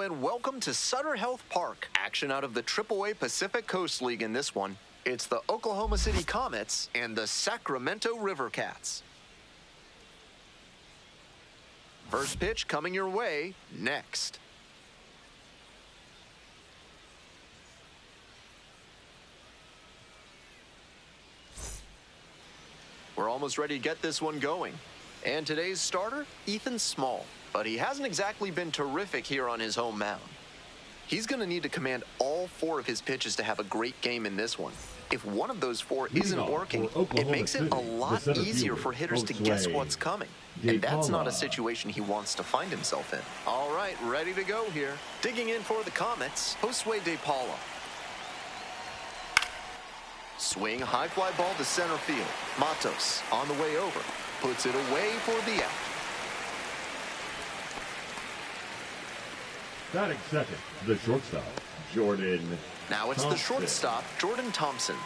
and welcome to Sutter Health Park. Action out of the AAA Pacific Coast League in this one. It's the Oklahoma City Comets and the Sacramento River Cats. First pitch coming your way next. We're almost ready to get this one going. And today's starter, Ethan Small. But he hasn't exactly been terrific here on his home mound. He's going to need to command all 4 of his pitches to have a great game in this one. If one of those 4 isn't working, it makes it a lot easier for hitters to guess what's coming. And that's not a situation he wants to find himself in. All right, ready to go here. Digging in for the Comets, Josue De Paula. Swing, high fly ball to center field. Matos on the way over. Puts it away for the out. Batting second, the shortstop, Jordan. Now it's the shortstop, Jordan Thompson.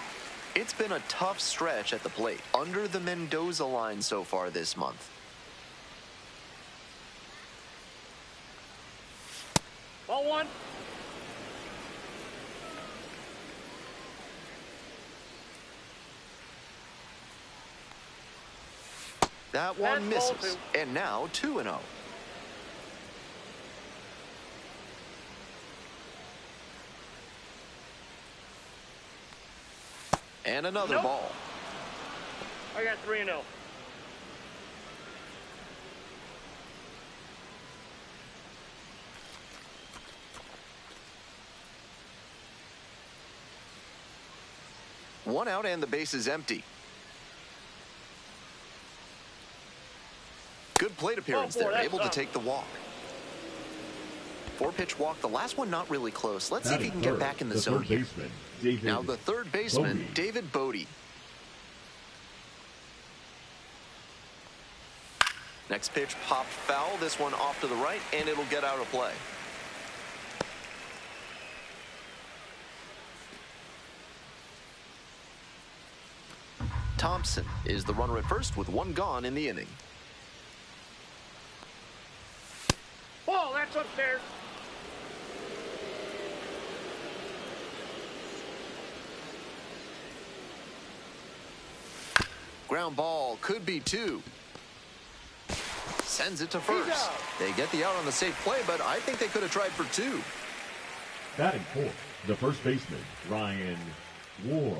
It's been a tough stretch at the plate, under the Mendoza line so far this month. Ball 1. That one misses, and now 2-0. And another ball. I got 3-0. One out and the base is empty. Good plate appearance there, able to take the walk. 4-pitch walk, the last one not really close. Let's see if he can get back in the zone here. Now the third baseman, David Bodie. Next pitch popped foul, this one off to the right, and it'll get out of play. Thompson is the runner at first with 1 gone in the inning. Ball, that's upstairs. Ground ball, could be 2. Sends it to first. They get the out on the safe play, but I think they could have tried for 2. Batting fourth, the first baseman, Ryan Ward.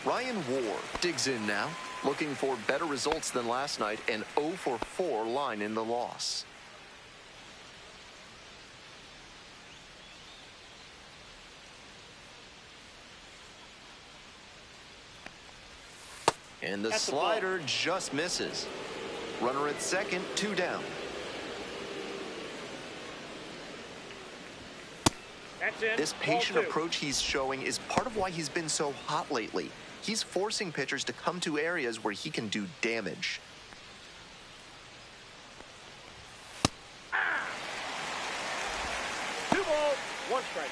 Ryan Ward digs in now, looking for better results than last night, and 0 for 4 line in the loss. And the slider just misses. Runner at second, 2 down. That's it. This patient approach he's showing is part of why he's been so hot lately. He's forcing pitchers to come to areas where he can do damage. Ah! 2 balls, 1 strike.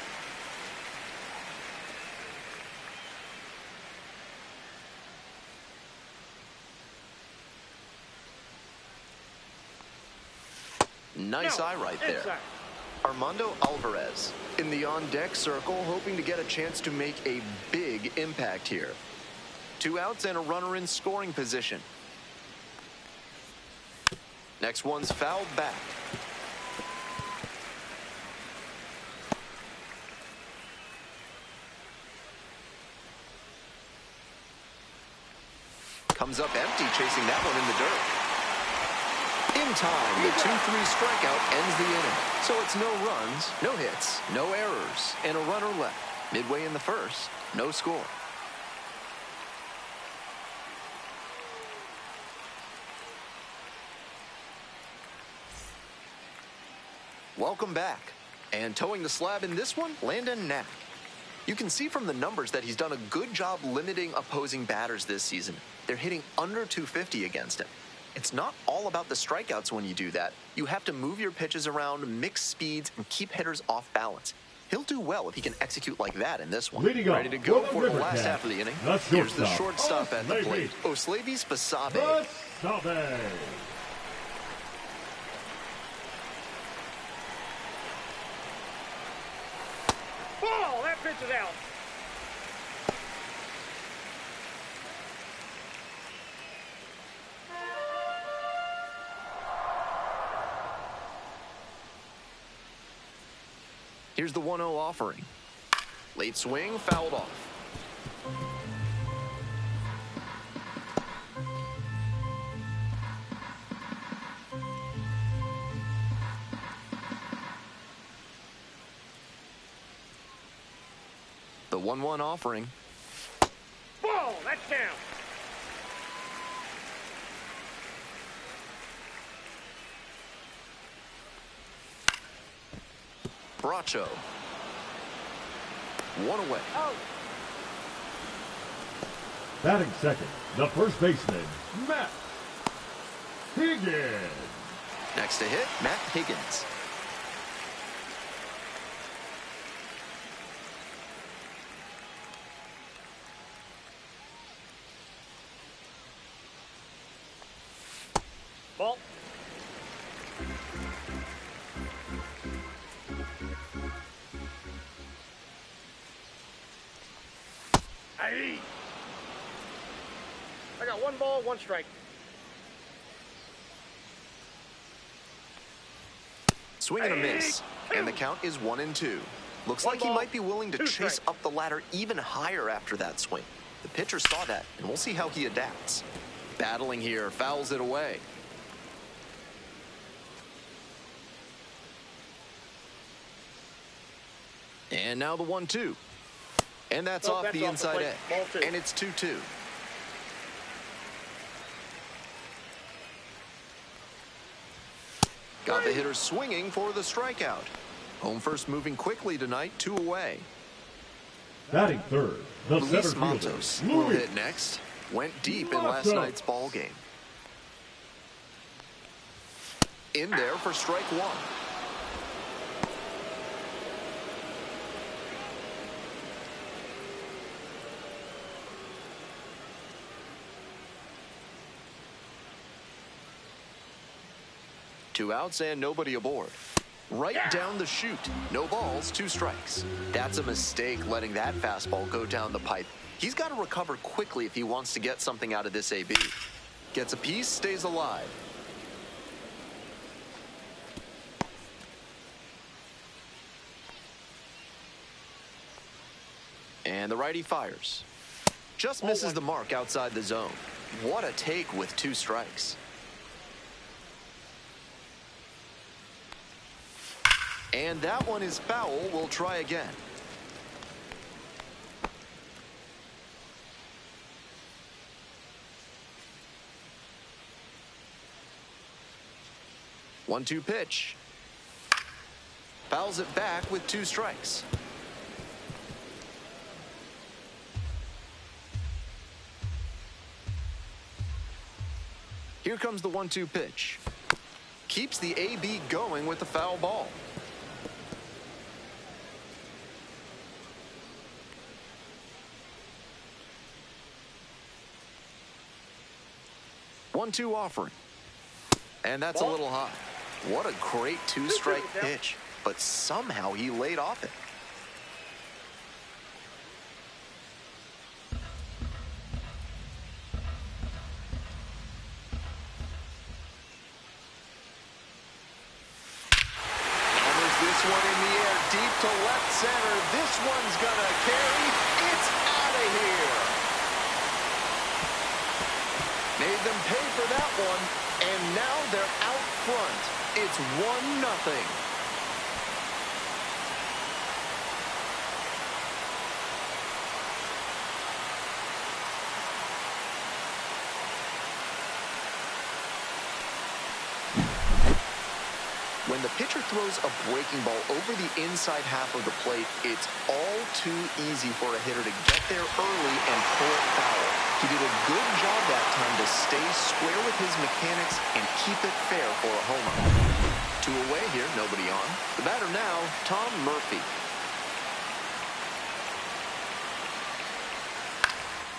Nice eye right there. Inside. Armando Alvarez in the on-deck circle, hoping to get a chance to make a big impact here. 2 outs and a runner in scoring position. Next one's fouled back. Comes up empty, chasing that one in the dirt. In time, the 2-3 strikeout ends the inning. So it's no runs, no hits, no errors, and a runner left. Midway in the first, no score. Welcome back. And towing the slab in this one, Landon Knack. You can see from the numbers that he's done a good job limiting opposing batters this season. They're hitting under 250 against him. It's not all about the strikeouts when you do that. You have to move your pitches around, mix speeds, and keep hitters off balance. He'll do well if he can execute like that in this one. Ready to go for the last half of the inning. Here's the shortstop at the plate, Oslevi Spasabe. Ball, that pitch is out. Here's the 1-0 offering. Late swing, fouled off. The 1-1 offering. Ball, that's down. Bracho. One away. Out. Batting second, the first baseman, Matt Higgins. Next to hit, Matt Higgins. Ball. Aye. I got 1 ball, 1 strike. Swing and a miss. And the count is 1-2. Looks like he might be willing to chase up the ladder even higher after that swing. The pitcher saw that, and we'll see how he adapts. Battling here, fouls it away. And now the 1-2. And that's off the inside edge. And it's 2-2. Got the hitter swinging for the strikeout. Home first moving quickly tonight, 2 away. Batting third, the Luis center Matos fielder, will hit next. Went deep in last night's ball game. In there for strike 1. Two outs and nobody aboard. Right down the chute. No balls, 2 strikes. That's a mistake letting that fastball go down the pipe. He's got to recover quickly if he wants to get something out of this AB. Gets a piece, stays alive. And the righty fires. Just misses the mark outside the zone. What a take with 2 strikes. And that one is foul. We'll try again. One-two pitch. Fouls it back with 2 strikes. Here comes the 1-2 pitch. Keeps the AB going with the foul ball. One-two offering. And that's a little high. What a great 2-strike pitch. But somehow he laid off it. Hammers this one in the air deep to left center. This one's gonna carry. It's out of here. Made them pay for that one, and now they're out front. It's 1-0. When the pitcher throws a breaking ball over the inside half of the plate, it's all too easy for a hitter to get there early and pull it foul. He did a good job that time to stay square with his mechanics and keep it fair for a home run. 2 away here, nobody on. The batter now, Tom Murphy.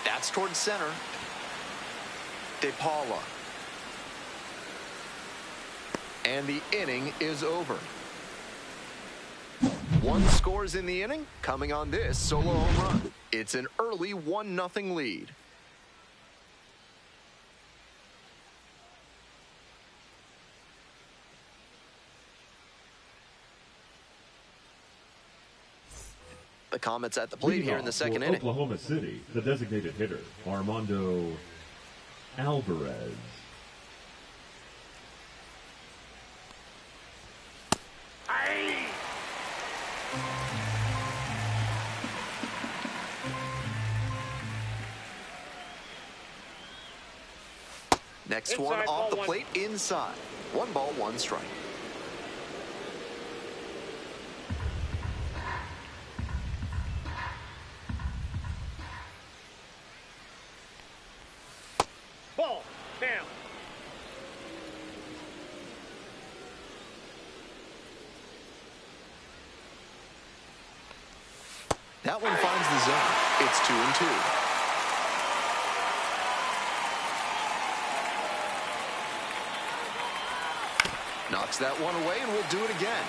That's towards center. De Paula. And the inning is over. 1 scores in the inning, coming on this solo home run. It's an early 1-0 lead. The Comets at the plate here in the second inning. Oklahoma City, the designated hitter, Armando Alvarez. Next Inside, one off the ball plate, inside. 1 ball, 1 strike. Ball, down. That one finds the zone. It's 2-2. Knocks that one away, and we'll do it again.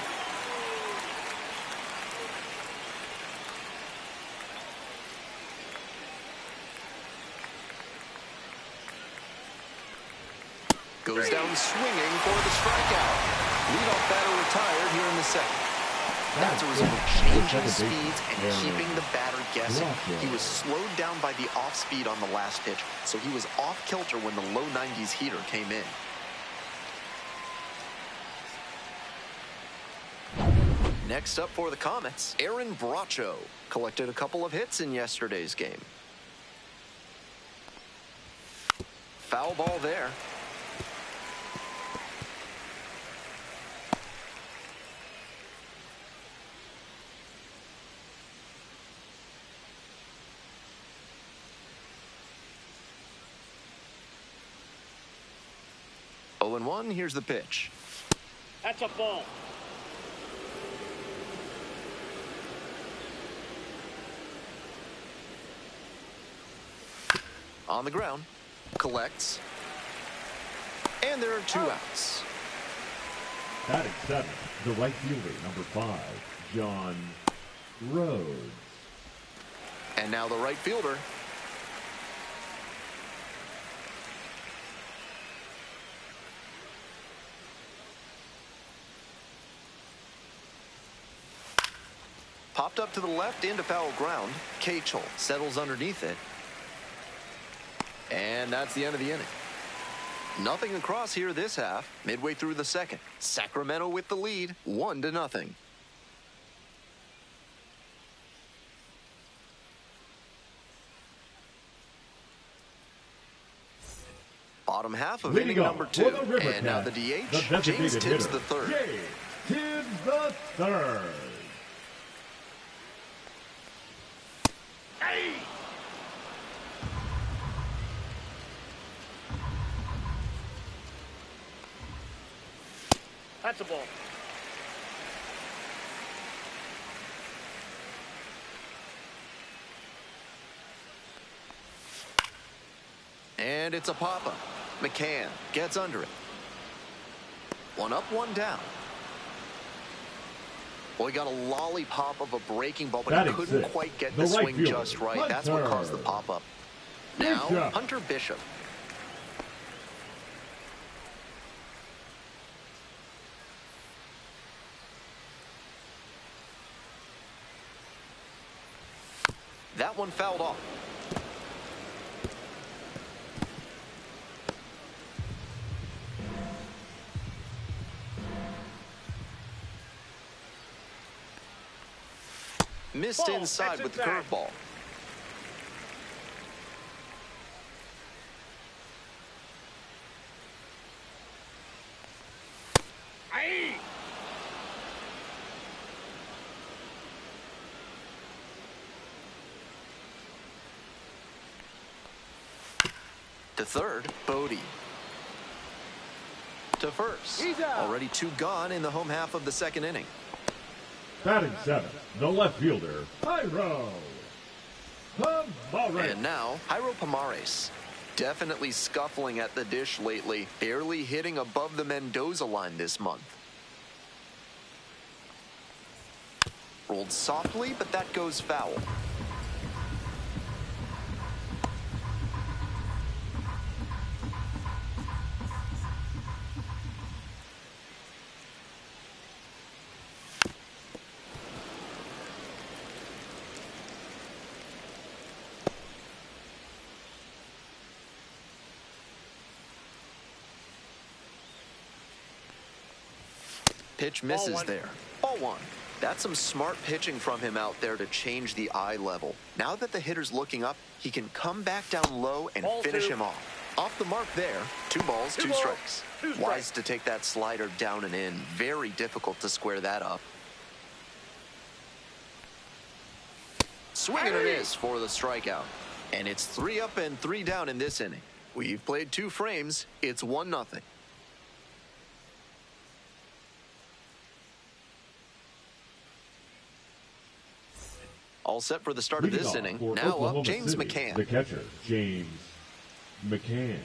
Goes down swinging for the strikeout. Leadoff batter retired here in the second. That's a result of changing speeds and keeping the batter guessing. He was slowed down by the off speed on the last pitch, so he was off kilter when the low 90s heater came in. Next up for the Comets, Aaron Bracho collected a couple of hits in yesterday's game. Foul ball there. Oh, and 1, here's the pitch. That's a ball. On the ground, collects, and there are 2 outs. Batting 7th, the right fielder, number 5, John Rhodes. And now the right fielder. Popped up to the left into foul ground. Kachel settles underneath it. And that's the end of the inning. Nothing across here this half. Midway through the second. Sacramento with the lead, 1-0. Bottom half of inning number 2. And now the DH, James Tibbs the third. Tibbs the third. Hey! That's a ball. And it's a pop-up. McCann gets under it. 1 up, 1 down. Well, he got a lollipop of a breaking ball, but he couldn't quite get the swing just right. That's what caused the pop-up. Now, Hunter Bishop. That one fouled off. Missed inside with the curveball. Aye. To third, Bodie. To first. Already 2 gone in the home half of the second inning. Batting 7th, the left fielder, Jairo Pomares. And now, Jairo Pomares. Definitely scuffling at the dish lately, barely hitting above the Mendoza line this month. Rolled softly, but that goes foul. Pitch misses there. Ball one. That's some smart pitching from him out there to change the eye level. Now that the hitter's looking up, he can come back down low and finish him off. Off the mark there. 2 balls, 2 strikes. Wise to take that slider down and in. Very difficult to square that up. Swing and a miss for the strikeout. And it's 3 up and 3 down in this inning. We've played 2 frames. It's 1-0. All set for the start of this inning. Now up, James McCann. The catcher, James McCann.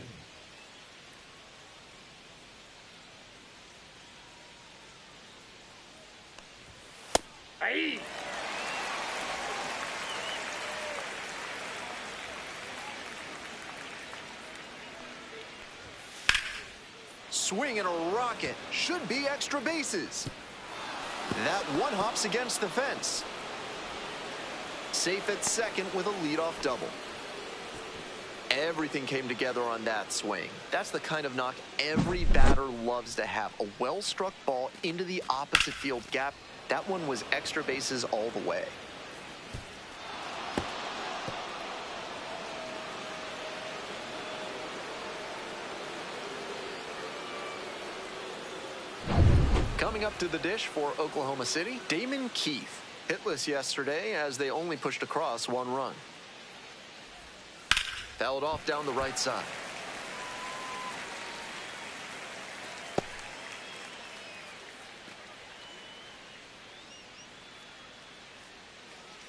Aye. Swing and a rocket. Should be extra bases. That one hops against the fence. Safe at second with a leadoff double. Everything came together on that swing. That's the kind of knock every batter loves to have. A well-struck ball into the opposite field gap. That one was extra bases all the way. Coming up to the dish for Oklahoma City, Damon Keith. Hitless yesterday as they only pushed across 1 run. Fouled off down the right side.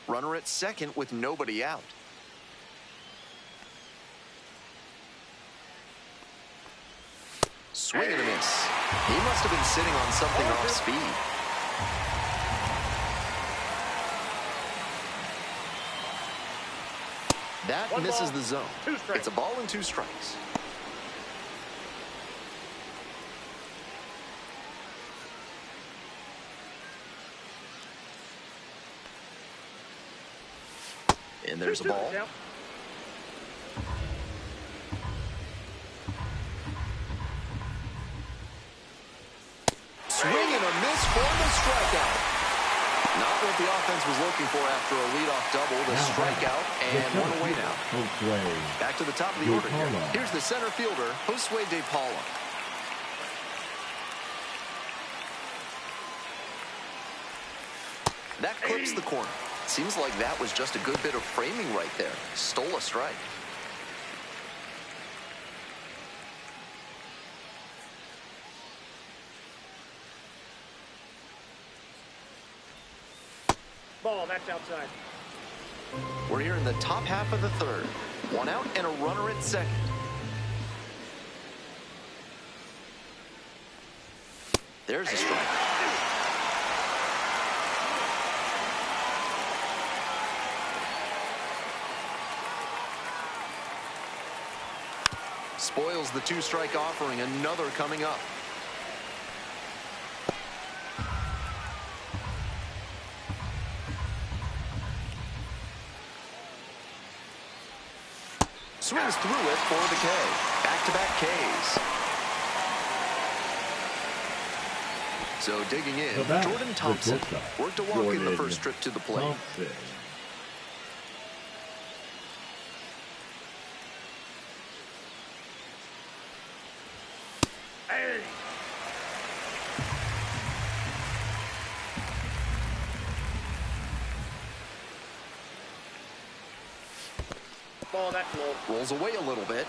Runner at second with nobody out. Swing and a miss. He must have been sitting on something off speed. That misses the zone. It's a ball and 2 strikes. And there's a ball. Swing and a miss for the strikeout. Not what the offense was looking for after a leadoff double. The strikeout and 1 away now. Back to the top of the order here. Here's the center fielder, Josue De Paula. That clips the corner. Seems like that was just a good bit of framing right there. Stole a strike. Ball, that's outside. We're here in the top half of the 3rd. 1 out and a runner at second. There's a strike. Spoils the 2-strike offering. Another coming up. Swings through it for the K. Back-to-back Ks. So digging in, Jordan Thompson worked a walk in the first trip to the plate. Hey. Ball, that's low. Rolls away a little bit.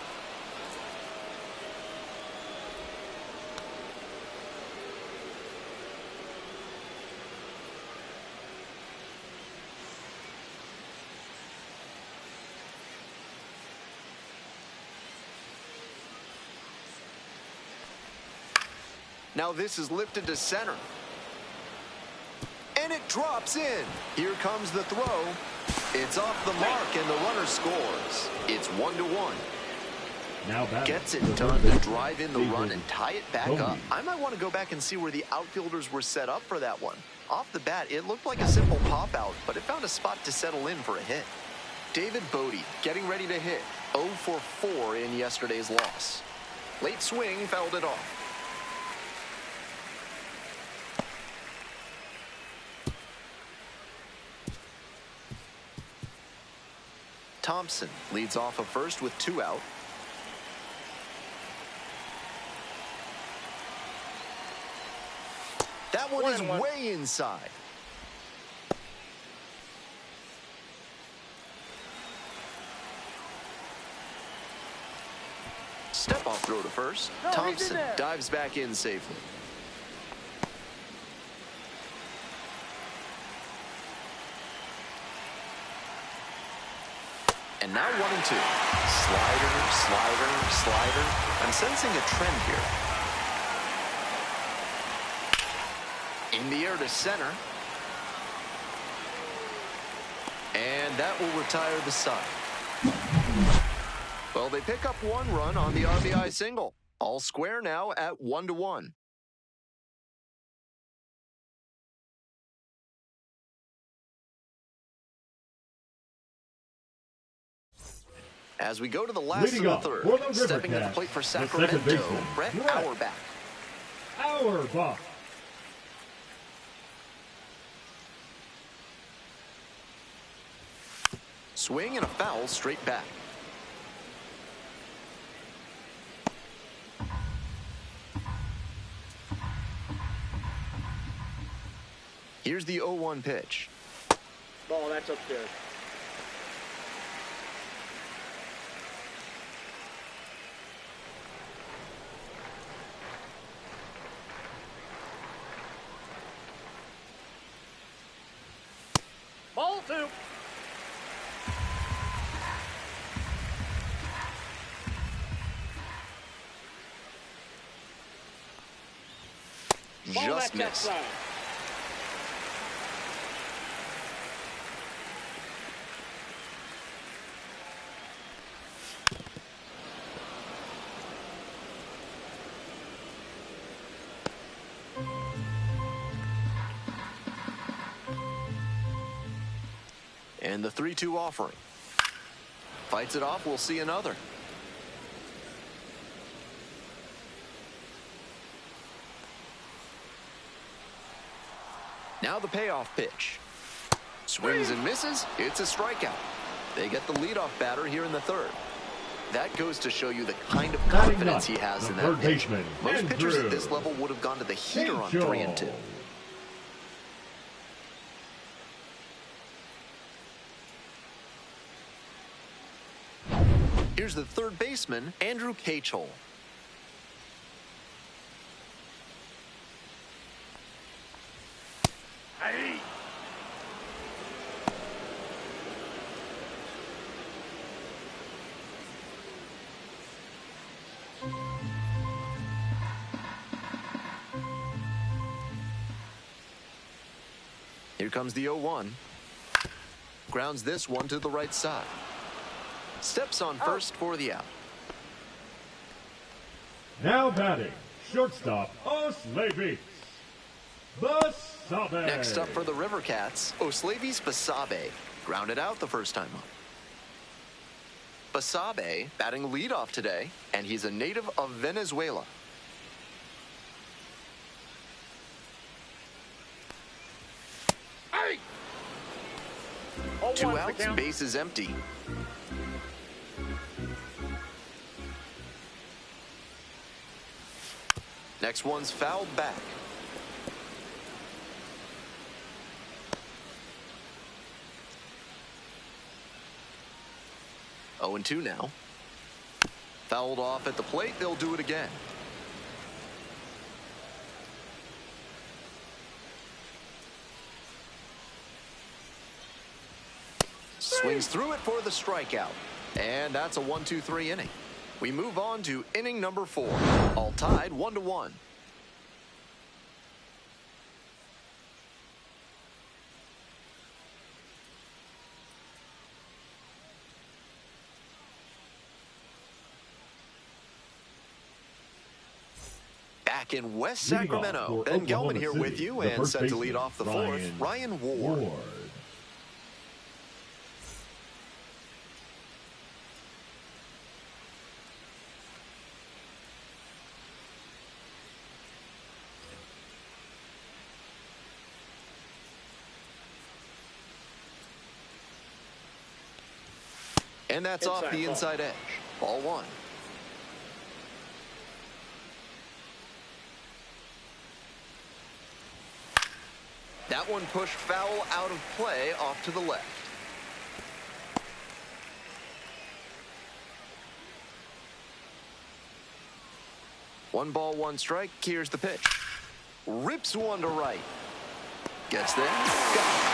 Now this is lifted to center. And it drops in. Here comes the throw. It's off the mark, and the runner scores. It's 1-1. Now Gets it done to drive in the run and tie it back up. I might want to go back and see where the outfielders were set up for that one. Off the bat, it looked like a simple pop-out, but it found a spot to settle in for a hit. David Bodie getting ready to hit. 0 for 4 in yesterday's loss. Late swing fouled it off. Thompson leads off of first with 2 out. That one is way inside. Step-off throw to first. Thompson dives back in safely. And now 1-2. Slider, slider, slider. I'm sensing a trend here. In the air to center. And that will retire the side. Well, they pick up 1 run on the RBI single. All square now at 1-1. As we go to the last of the third, stepping to the plate for Sacramento, Brett Auerbach. Auerbach. Swing and a foul straight back. Here's the 0-1 pitch. Ball, that's up there. Ball 2. Just missed. And the 3-2 offering. Fights it off, we'll see another. Now the payoff pitch. Swings and misses, it's a strikeout. They get the leadoff batter here in the third. That goes to show you the kind of confidence he has in that pitch. Most pitchers at this level would have gone to the heater on 3-2. Here's the third baseman, Andrew Cachol. Hey. Here comes the 0-1. Grounds this one to the right side. Steps on first for the out. Now batting, shortstop, Oslavis Basabe. Next up for the River Cats, Oslavis Basabe. Grounded out the first time up. Basabe batting leadoff today, and he's a native of Venezuela. Hey. 2 outs, base is empty. Next one's fouled back. Oh, 0-2 now. Fouled off at the plate, they'll do it again. Swings through it for the strikeout. And that's a 1-2-3 inning. We move on to inning number 4. All tied 1-1. back in West Leading off Sacramento. for Ben Oklahoma Gelman here City, with you the and first set to lead baseman, off the fourth, Ryan Ward. And that's off the inside edge. Ball one. That one pushed foul out of play off to the left. One ball, one strike. Here's the pitch. Rips one to right. Gets there. Got it.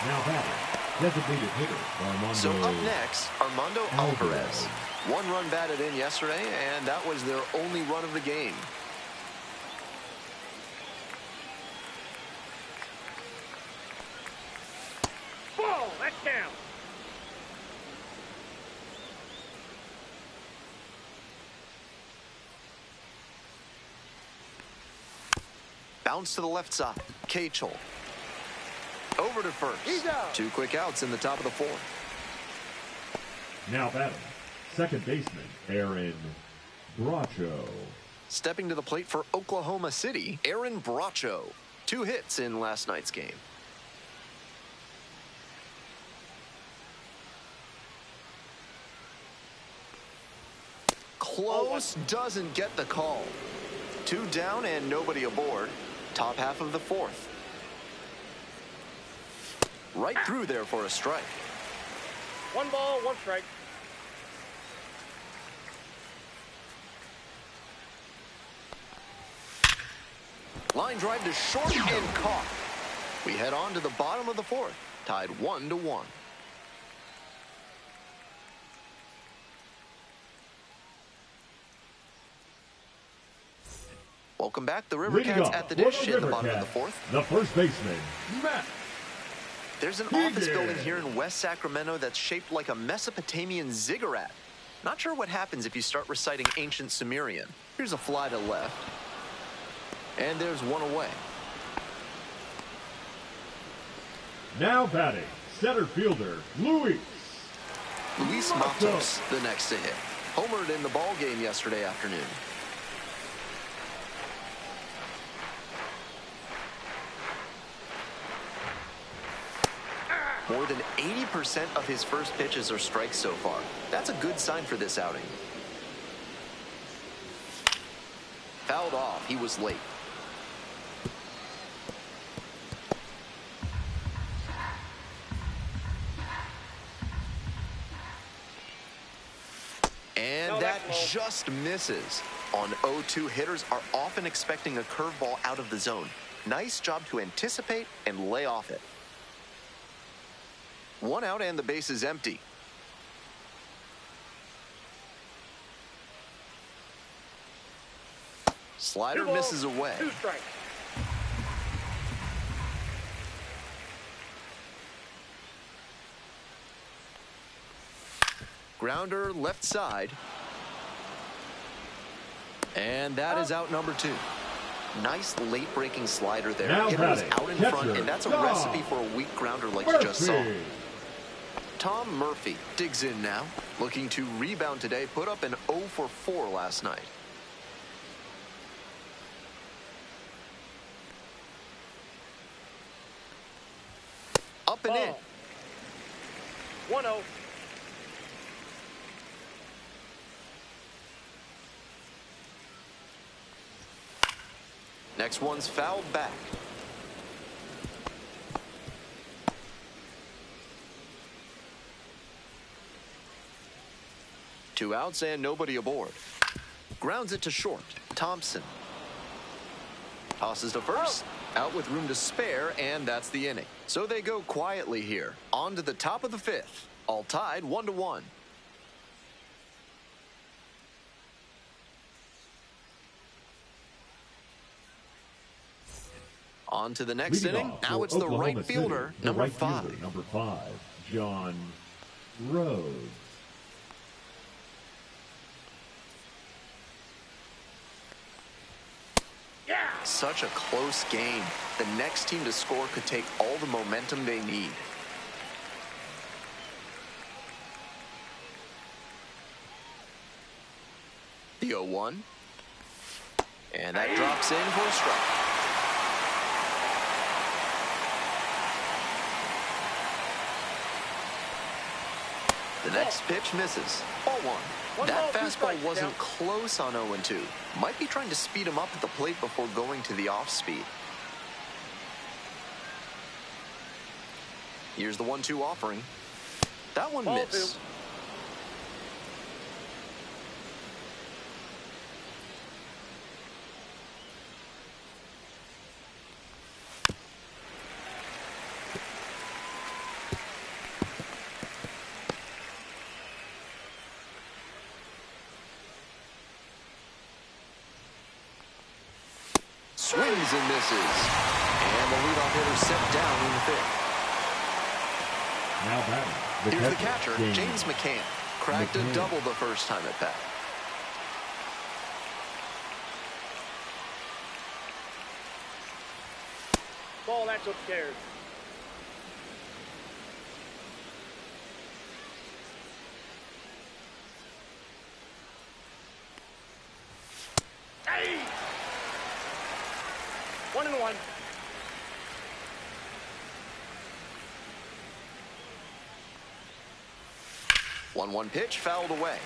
Now batting, designated hitter, Armando. So up next, Armando Alvarez. One run batted in yesterday, and that was their only run of the game. Ball, that's down. Bounce to the left side. Cachel. Over to first. He's out. 2 quick outs in the top of the fourth. Now batting, second baseman, Aaron Bracho. Stepping to the plate for Oklahoma City, Aaron Bracho. 2 hits in last night's game. Close, doesn't get the call. 2 down and nobody aboard. Top half of the fourth. Right through there for a strike. 1 ball, 1 strike. Line drive to short and caught. We head on to the bottom of the fourth, tied 1-1. Welcome back. The River Leading Cats off at the for dish in the River bottom of the Cats, fourth. the first baseman, Matt. There's an office building here in West Sacramento that's shaped like a Mesopotamian ziggurat. Not sure what happens if you start reciting ancient Sumerian. Here's a fly to left. And there's one away. Now batting, center fielder, Luis Matos, the next to hit. Homered in the ball game yesterday afternoon. More than 80% of his first pitches are strikes so far. That's a good sign for this outing. Fouled off. He was late. And that just misses. On 0-2, hitters are often expecting a curveball out of the zone. Nice job to anticipate and lay off it. 1 out and the base is empty. Slider misses away. 2 strikes. Grounder left side. And that is out number 2. Nice late breaking slider there. Now Hitter was batting, out in catcher, front, and that's a Tom recipe for a weak grounder like you just saw. Murphy. Tom Murphy digs in now, looking to rebound today, put up an 0 for 4 last night. Up and in. 1-0. Next one's fouled back. Two outs and nobody aboard. Grounds it to short. Thompson. Tosses to first. Out with room to spare, and that's the inning. So they go quietly here. On to the top of the fifth. All tied 1-1. On to the next Leading inning. off Now for it's the Oklahoma right City, fielder, the number right 5. fielder, number 5, John Rhodes. Such a close game. The next team to score could take all the momentum they need. The 0-1. And that drops in for a strike. The next pitch misses. Ball 1. That fastball wasn't close on 0-2. Might be trying to speed him up at the plate before going to the off-speed. Here's the 1-2 offering. That one missed. Swings and misses. And the leadoff hitter set down in the fifth. Now batting. Here's the catcher, James McCann. Cracked a double the first time at bat. Ball, that's upstairs. Hey! 1-1. One pitch fouled away.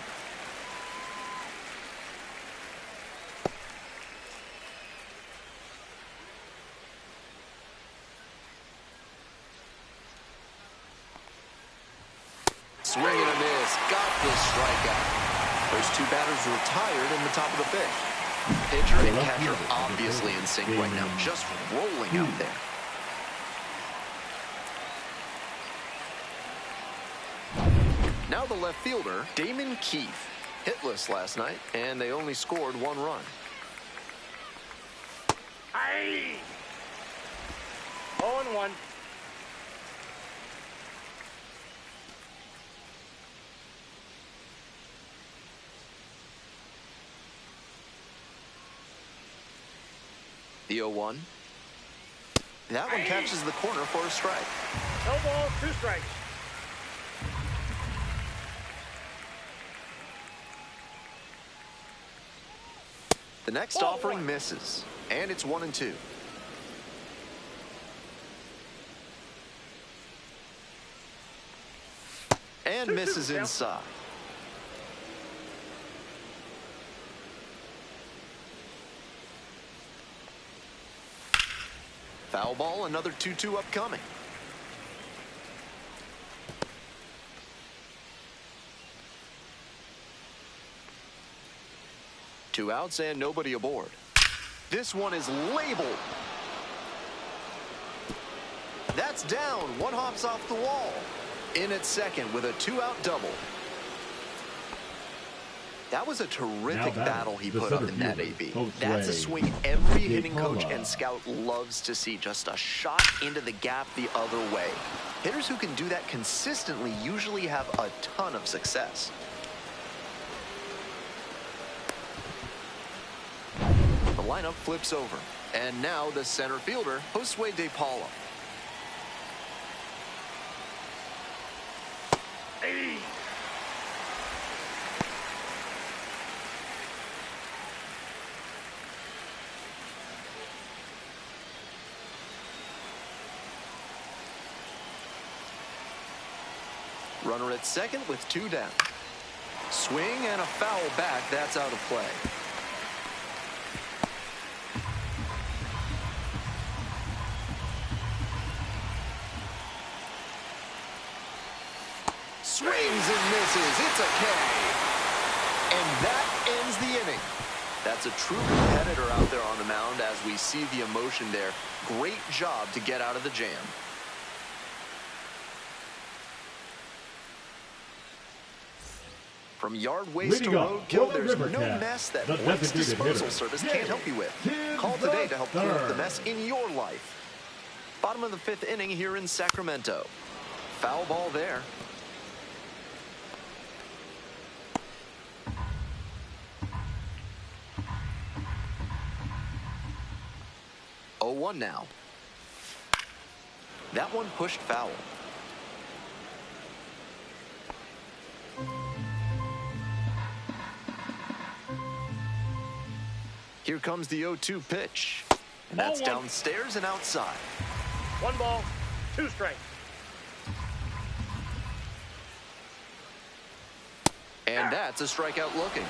Swing and a miss. Got the strikeout. Those two batters retired in the top of the fifth. Pitcher and catcher obviously in sync right now, just rolling out there. Now the left fielder, Damon Keith. Hitless last night, and they only scored 1 run. Aye! 0-1. The 0-1. That one catches the corner for a strike. No balls, 2 strikes. The next offering misses, and it's 1-2. And misses inside. Foul ball, another 2-2 upcoming. Two outs and nobody aboard. This one is labeled. That's down. One hops off the wall. In at second with a 2-out double. That was a terrific battle he put up in that AB. That's a swing every hitting coach and scout loves to see. Just a shot into the gap the other way. Hitters who can do that consistently usually have a ton of success. The lineup flips over. And now the center fielder, Josue De Paula. Hey! Runner at second with 2 down. Swing and a foul back. That's out of play. Swings and misses. It's a K. And that ends the inning. That's a true competitor out there on the mound as we see the emotion there. Great job to get out of the jam. From yard waste to roadkill, there's no mess that Waste Disposal Service can't help you with. Call today to help clean up the mess in your life. Bottom of the 5th inning here in Sacramento. Foul ball there. 1 now. That one pushed foul. Here comes the 0-2 pitch. And that's downstairs and outside. 1 ball, 2 strikes. And that's a strikeout looking.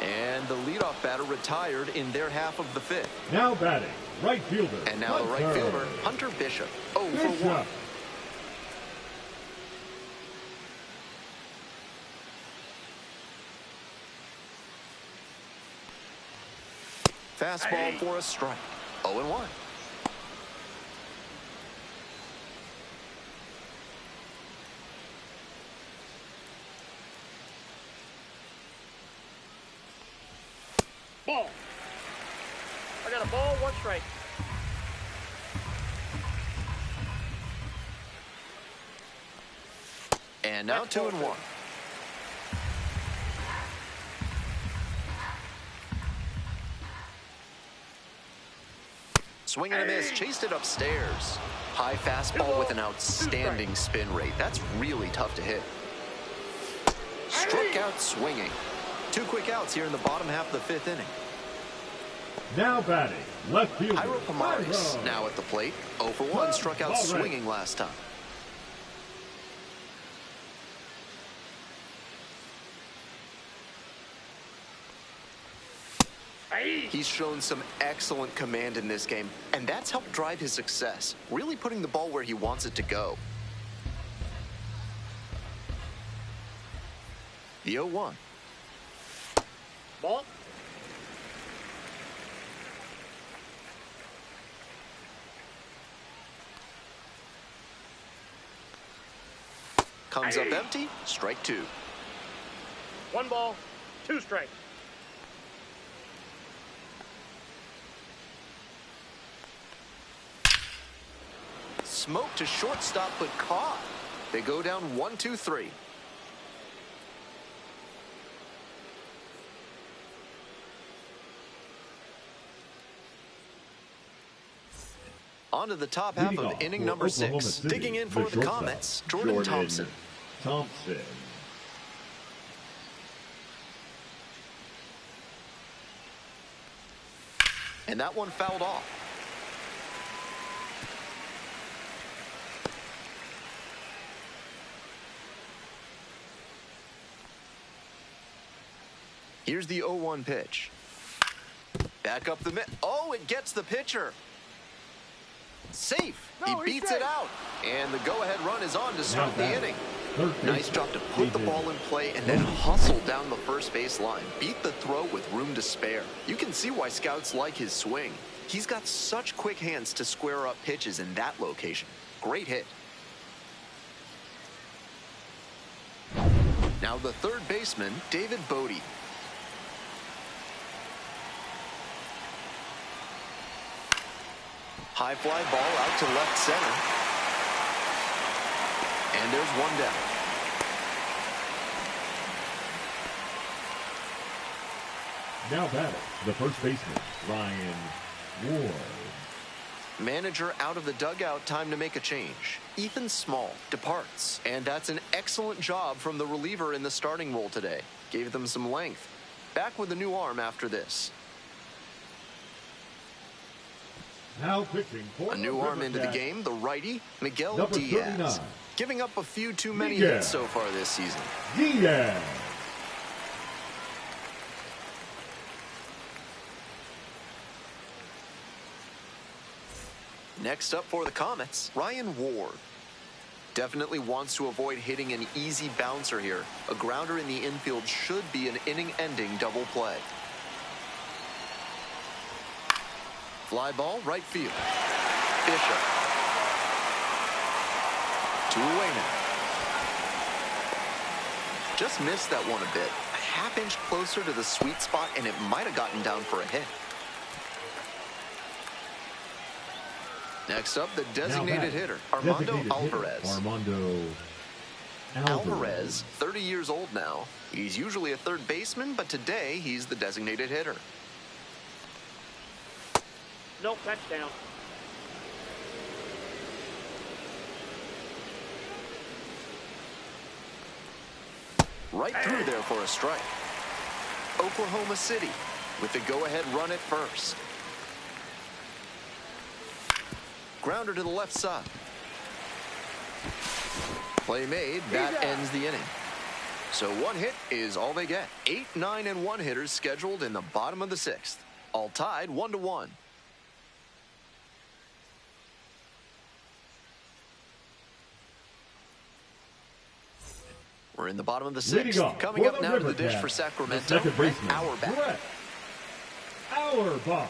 And the leadoff batter retired in their half of the 5th. Now batting, right fielder. And now the right fielder, Hunter Bishop. 0 for 1. Fastball for a strike. 0-1. Ball. I got a ball, 1 strike. And now 2-1. Swing and a miss, chased it upstairs. High fastball with an outstanding spin rate. That's really tough to hit. Struck out swinging. 2 quick outs here in the bottom half of the 5th inning. Now batting, left fielder. Jairo Pomares now at the plate. 0 for 1, struck out swinging last time. He's shown some excellent command in this game, and that's helped drive his success, really putting the ball where he wants it to go. The 0-1. Ball. Comes up empty, strike 2. 1 ball, 2 strikes. Smoke to shortstop, but caught. They go down 1-2-3. On to the top half of inning number 6. Digging in for the Comets, Jordan Thompson. And that one fouled off. Here's the 0-1 pitch. Back up the mid. Oh, it gets the pitcher. Safe. He beats it out. And the go-ahead run is on to start the inning. Nice job to put the ball in play and then hustle down the first base line. Beat the throw with room to spare. You can see why scouts like his swing. He's got such quick hands to square up pitches in that location. Great hit. Now the third baseman, David Bodie. High fly ball out to left center. And there's one down. Now batting, the first baseman, Ryan Ward. Manager out of the dugout, time to make a change. Ethan Small departs. And that's an excellent job from the reliever in the starting role today. Gave them some length. Back with a new arm after this. Now pitching for a new arm into the game, the righty, Miguel Number Diaz. 39. Giving up a few too many hits so far this season. Diaz. Next up for the Comets, Ryan Ward. Definitely wants to avoid hitting an easy bouncer here. A grounder in the infield should be an inning-ending double play. Fly ball, right field. Bishop. 2 away now. Just missed that one a bit. A half-inch closer to the sweet spot, and it might have gotten down for a hit. Next up, the designated hitter, Armando Alvarez. Alvarez, 30 years old now. He's usually a third baseman, but today he's the designated hitter. Nope, that's down. Right through there for a strike. Oklahoma City with the go-ahead run at first. Grounder to the left side. Play made. That ends the inning. So one hit is all they get. 8, 9, and 1 hitters scheduled in the bottom of the 6th. All tied 1-1. We're in the bottom of the 6th. Coming up now to the dish for Sacramento, Auerbach. Auerbach.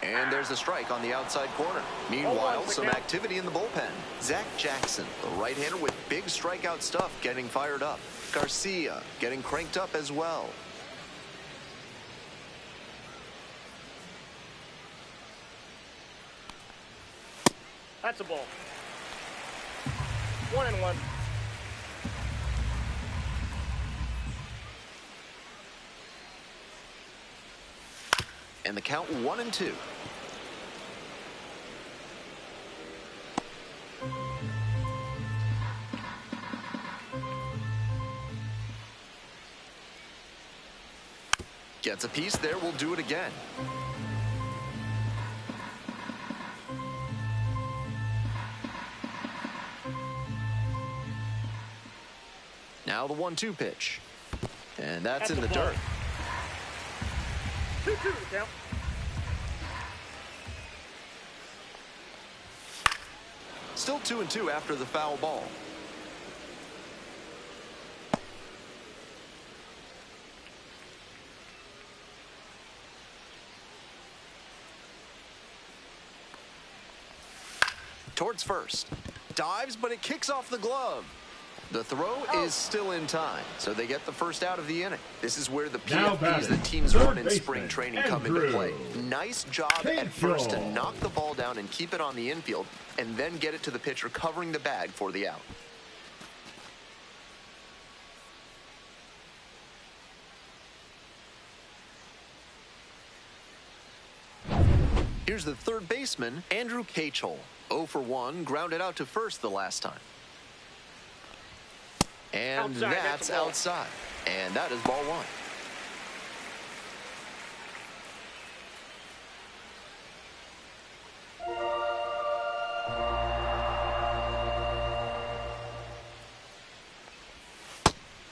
And there's a strike on the outside corner. Meanwhile, some activity in the bullpen. Zach Jackson, the right-hander with big strikeout stuff, getting fired up. Garcia getting cranked up as well. That's a ball. 1-1. And the count 1-2. Gets a piece there. We'll do it again. Now the 1-2 pitch. And that's in the dirt. 2-2 count. Still 2-2 after the foul ball. Towards first. Dives, but it kicks off the glove. The throw is still in time, so they get the first out of the inning. This is where the PFPs that teams run in spring training come into play. Nice job at first to knock the ball down and keep it on the infield, and then get it to the pitcher covering the bag for the out. Here's the third baseman, Andrew Cachol. 0 for 1, grounded out to first the last time. And that's outside. And that is ball 1.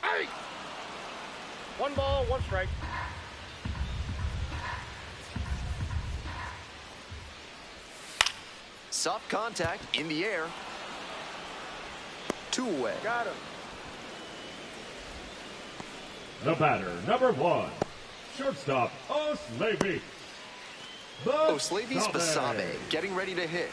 Hey! 1 ball, 1 strike. Soft contact in the air. 2 away. Got him. The batter, number 1, shortstop, Oslaby. Oslaby Spasabe getting ready to hit.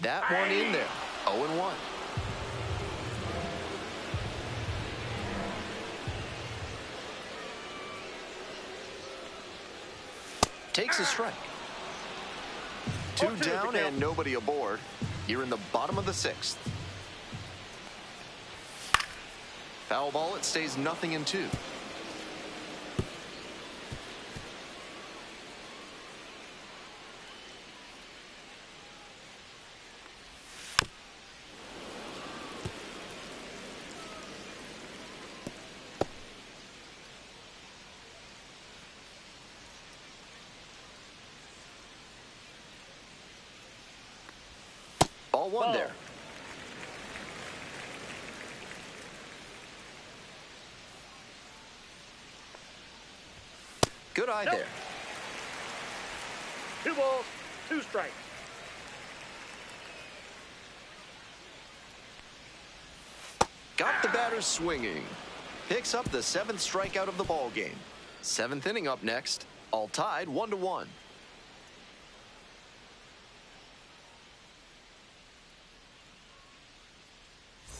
That one in there. 0-1. Takes a strike. 2 down and nobody aboard. You're in the bottom of the 6th. Foul ball, it stays 0-2. Ball 1 there. Good eye there. 2 balls, 2 strikes. Got the batter swinging. Picks up the 7th strikeout of the ball game. 7th inning up next. All tied 1-1.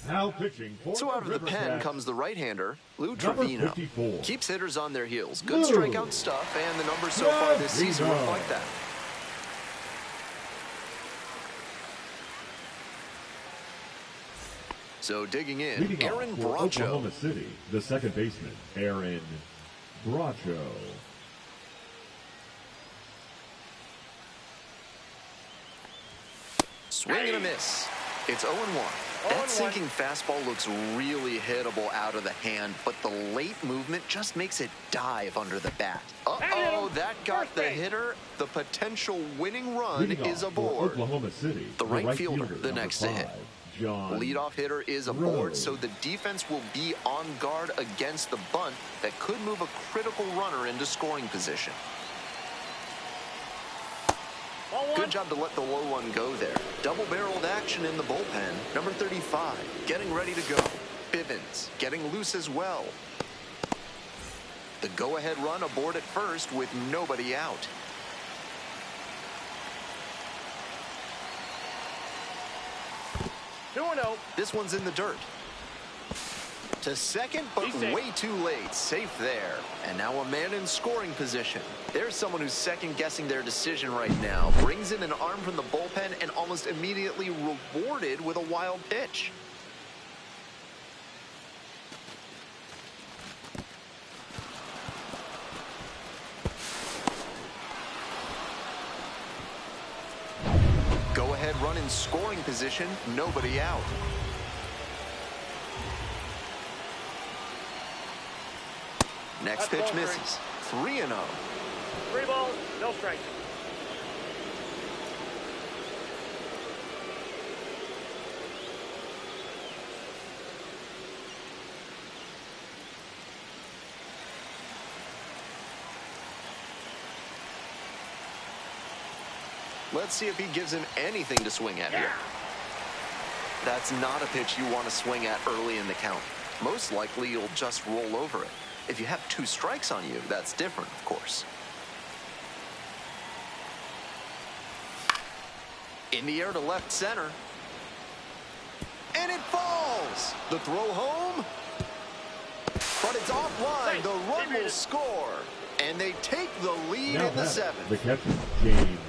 Now pitching for So out of the pen comes the right-hander, Lou Trevino. 54. Keeps hitters on their heels. Good strikeout stuff, and the numbers so far this season reflect that. So digging in, Leading off Aaron for Bracho. Oklahoma City, the second baseman, Aaron Bracho. Swing and a miss. It's 0-1. That sinking fastball looks really hittable out of the hand, but the late movement just makes it dive under the bat. Uh-oh, that got the hitter. The potential winning run is aboard. Oklahoma City, The right fielder, the next to hit. John Leadoff hitter is aboard, so the defense will be on guard against the bunt that could move a critical runner into scoring position. Good job to let the low one go there. Double-barreled action in the bullpen. Number 35, getting ready to go. Bivens getting loose as well. The go-ahead run aboard at first with nobody out. This one's in the dirt. To second, but way too late. Safe there. And now a man in scoring position. There's someone who's second-guessing their decision right now. Brings in an arm from the bullpen and almost immediately rewarded with a wild pitch. Go-ahead run in scoring position. Nobody out. Next pitch misses. 3-0. 3 balls, no strikes. Let's see if he gives him anything to swing at here. That's not a pitch you want to swing at early in the count. Most likely you'll just roll over it. If you have 2 strikes on you, that's different, of course. In the air to left center. And it falls! The throw home. But it's offline. The run will score. And they take the lead in the 7th. The catcher, James.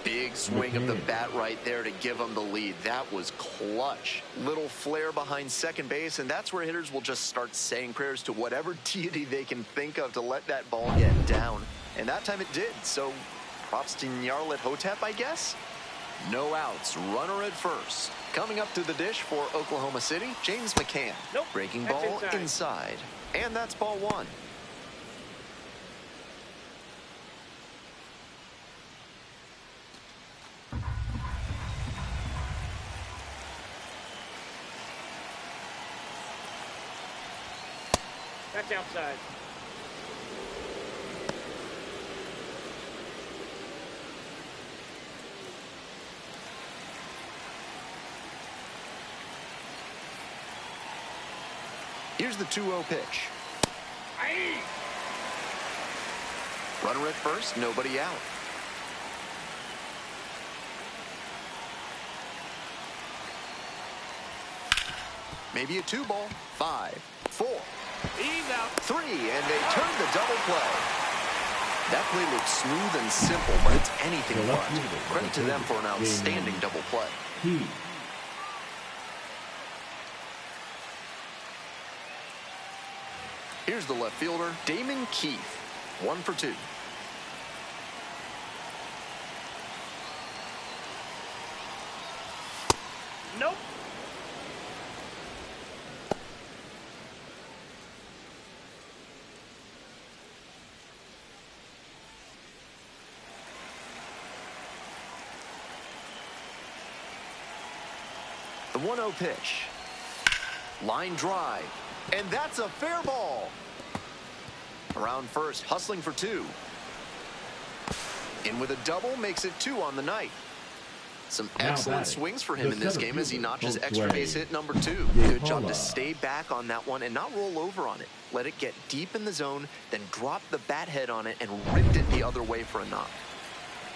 Big swing of the bat right there to give them the lead. That was clutch. Little flare behind second base, and that's where hitters will just start saying prayers to whatever deity they can think of to let that ball get down. And that time it did, so props to Nyarlathotep Hotep, I guess? No outs, runner at first. Coming up to the dish for Oklahoma City, James McCann. Breaking ball inside. And that's ball 1. That's outside. Here's the 2-0 pitch. Runner at first, nobody out. Maybe a 2-ball. 5, 4. He's out. 3, and they turn the double play. That play looks smooth and simple, but it's anything but. Credit to them for an outstanding double play. Here's the left fielder, Damon Keith. 1 for 2. Nope. The 1-0 pitch. Line drive. And that's a fair ball. Around first, hustling for 2. In with a double, makes it 2 on the night. Some excellent swings for him in this game as he notches extra base hit number 2. Good job to stay back on that one and not roll over on it. Let it get deep in the zone, then drop the bat head on it and ripped it the other way for a knock.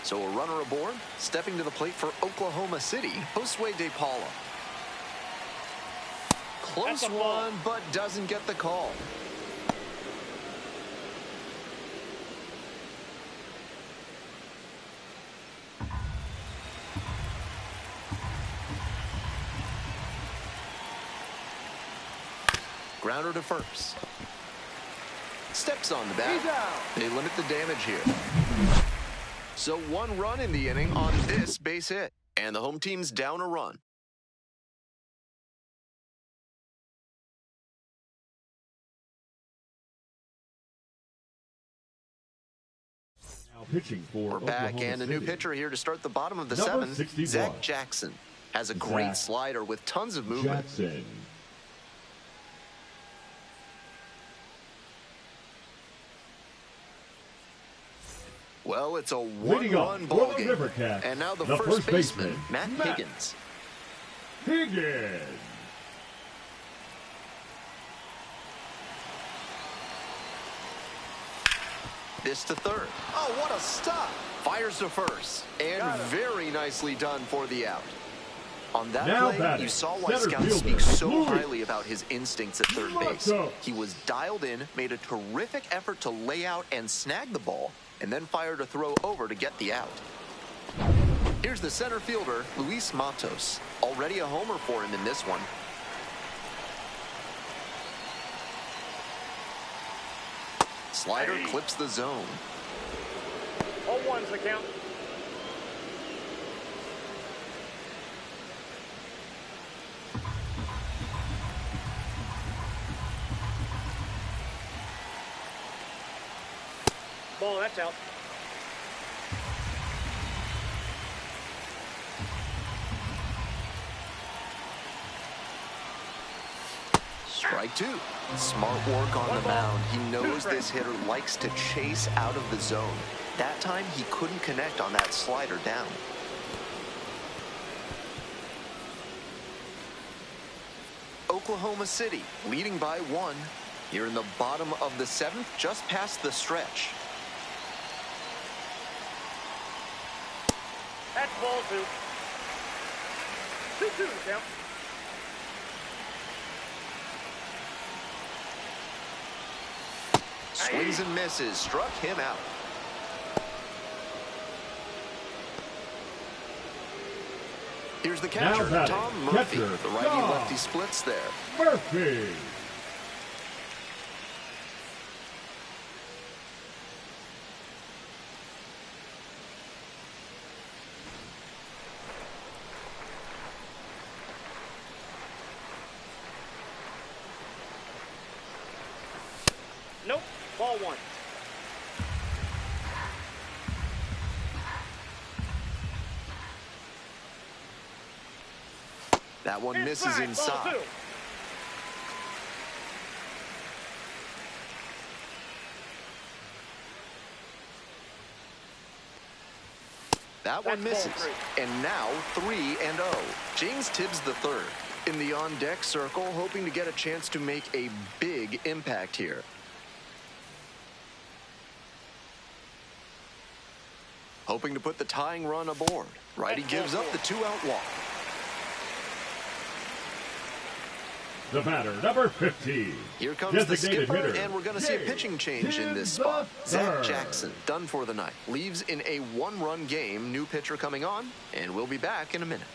So a runner aboard, stepping to the plate for Oklahoma City, Josue De Paula. Close one, but doesn't get the call. Grounder to first. Steps on the He's bat. out. They limit the damage here. So 1 run in the inning on this base hit. And the home team's down a run. Now pitching for We're back, Oklahoma and a new City. pitcher here to start the bottom of the Number 7th. 61. Zach Jackson has a great Zach slider with tons of movement. Jackson. Well, it's a Leading off one-run for ball the game. Rivercats, And now the the first first baseman, baseman, Matt Matt Higgins. Higgins. This to third. Oh, what a stop. Fires to first. And very nicely done for the out. On that Now play, batting, you saw why center scouts fielder, speak so Louis. highly about his instincts at third base. Marco. He was dialed in, made a terrific effort to lay out and snag the ball, and then fired a throw over to get the out. Here's the center fielder, Luis Matos. Already a homer for him in this one. Slider clips the zone. 0-1's the count. Ball, that's out. Strike 2. Smart work on the mound. He knows this hitter likes to chase out of the zone. That time, he couldn't connect on that slider down. Oklahoma City leading by 1. Here in the bottom of the 7th, just past the stretch. That's ball 2. 2-2 the count. Swings and misses. Struck him out. Here's the catcher, Now batting, Tom Murphy. catcher, The righty-lefty splits there. Murphy. Nope. Ball 1. That one misses inside. Ball 2. That one That's ball misses. 3. And now 3-0. James Tibbs III in the on-deck circle, hoping to get a chance to make a big impact here. Hoping to put the tying run aboard. Righty gives up the 2-out walk. The batter, number 50. Here comes the Designated skipper, hitter, and we're going to see a James pitching change in this Tibbs spot. Zach III. Jackson, done for the night. Leaves in a 1-run game. New pitcher coming on, and we'll be back in a minute.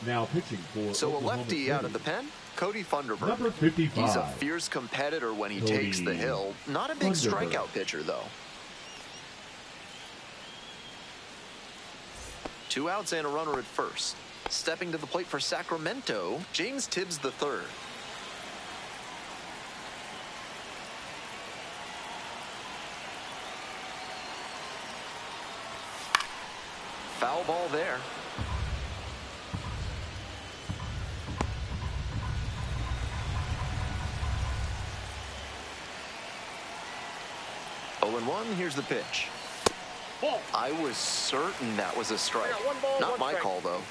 Now pitching for So a Oklahoma lefty City. out of the pen, Cody Funderburg. Number 55. He's a fierce competitor when he takes the Cody hill. Not a big Funderburg. strikeout pitcher, though. 2 outs and a runner at first. Stepping to the plate for Sacramento, James Tibbs III. Foul ball there. Oh, and 1, here's the pitch. Ball. I was certain that was a strike. Yeah, 1 ball, Not 1 my strike. call, though.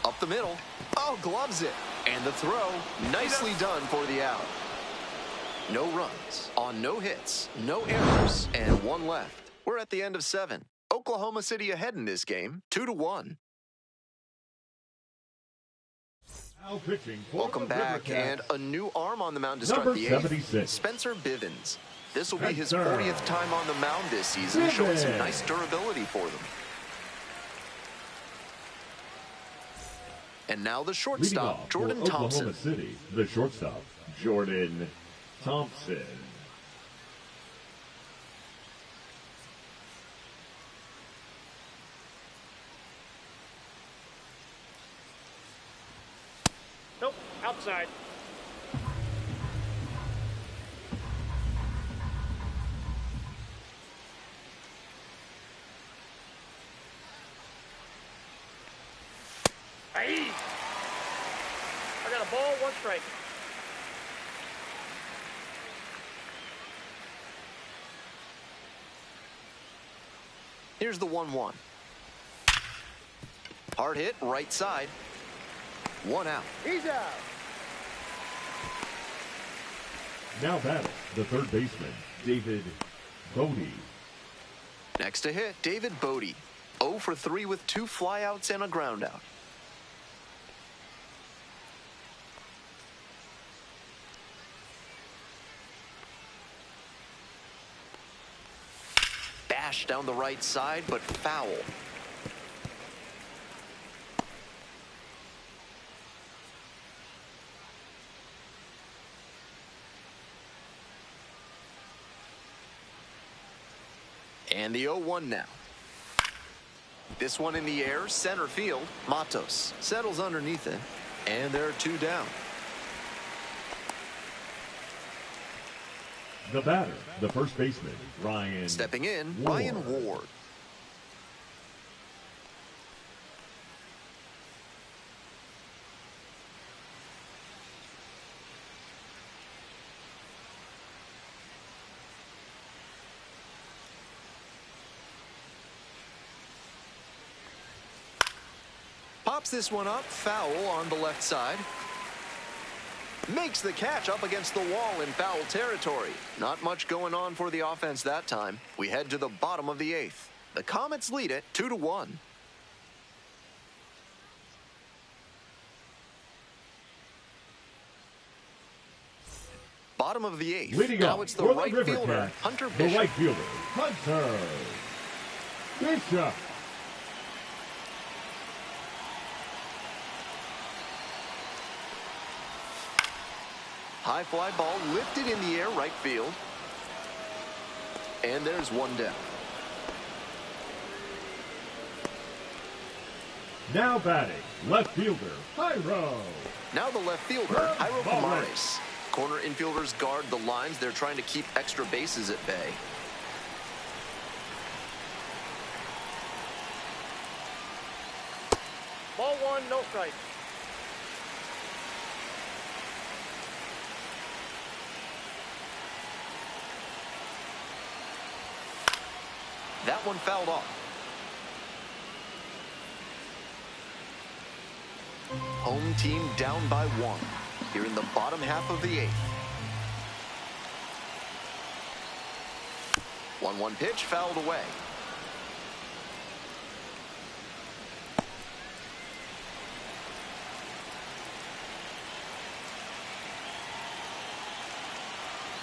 Up the middle. Oh, gloves it. And the throw. Nicely done for the out. No runs on no hits, no errors, and 1 left. We're at the end of 7. Oklahoma City ahead in this game, 2-1. Now pitching for Welcome the back, Rivercats. and a new arm on the mound to start Number the 8th. 76. Spencer Bivens. This will be his 40th time on the mound this season, showing some nice durability for them. And now the shortstop, Jordan Thompson. Oklahoma City, the shortstop, Jordan Thompson. Nope, outside. Hey! I got a ball, 1 strike. Here's the 1-1. Hard hit, right side. 1 out. He's out. Now batting, the third baseman, David Bodie. Next to hit, David Bodie. 0 for 3 with 2 flyouts and a groundout. Bashed down the right side, but foul. And the 0-1 now. This one in the air, center field. Matos settles underneath it, and there are 2 down. The batter, the first baseman, Ryan. Stepping in, Ward. Ryan Ward. Pops this one up, foul on the left side. Makes the catch up against the wall in foul territory. Not much going on for the offense that time. We head to the bottom of the 8th. The Comets lead it 2-1. Bottom of the 8th. Leading now up it's the for right River fielder, Cats, Hunter the Bishop. right fielder, Hunter Bishop. High fly ball lifted in the air, right field. And there's 1 down. Now batting, left fielder, Jairo. Now the left fielder, Jairo Pomares. Corner infielders guard the lines. They're trying to keep extra bases at bay. Ball 1, no strike. That one fouled off. Home team down by 1 here in the bottom half of the 8th. 1-1 pitch fouled away.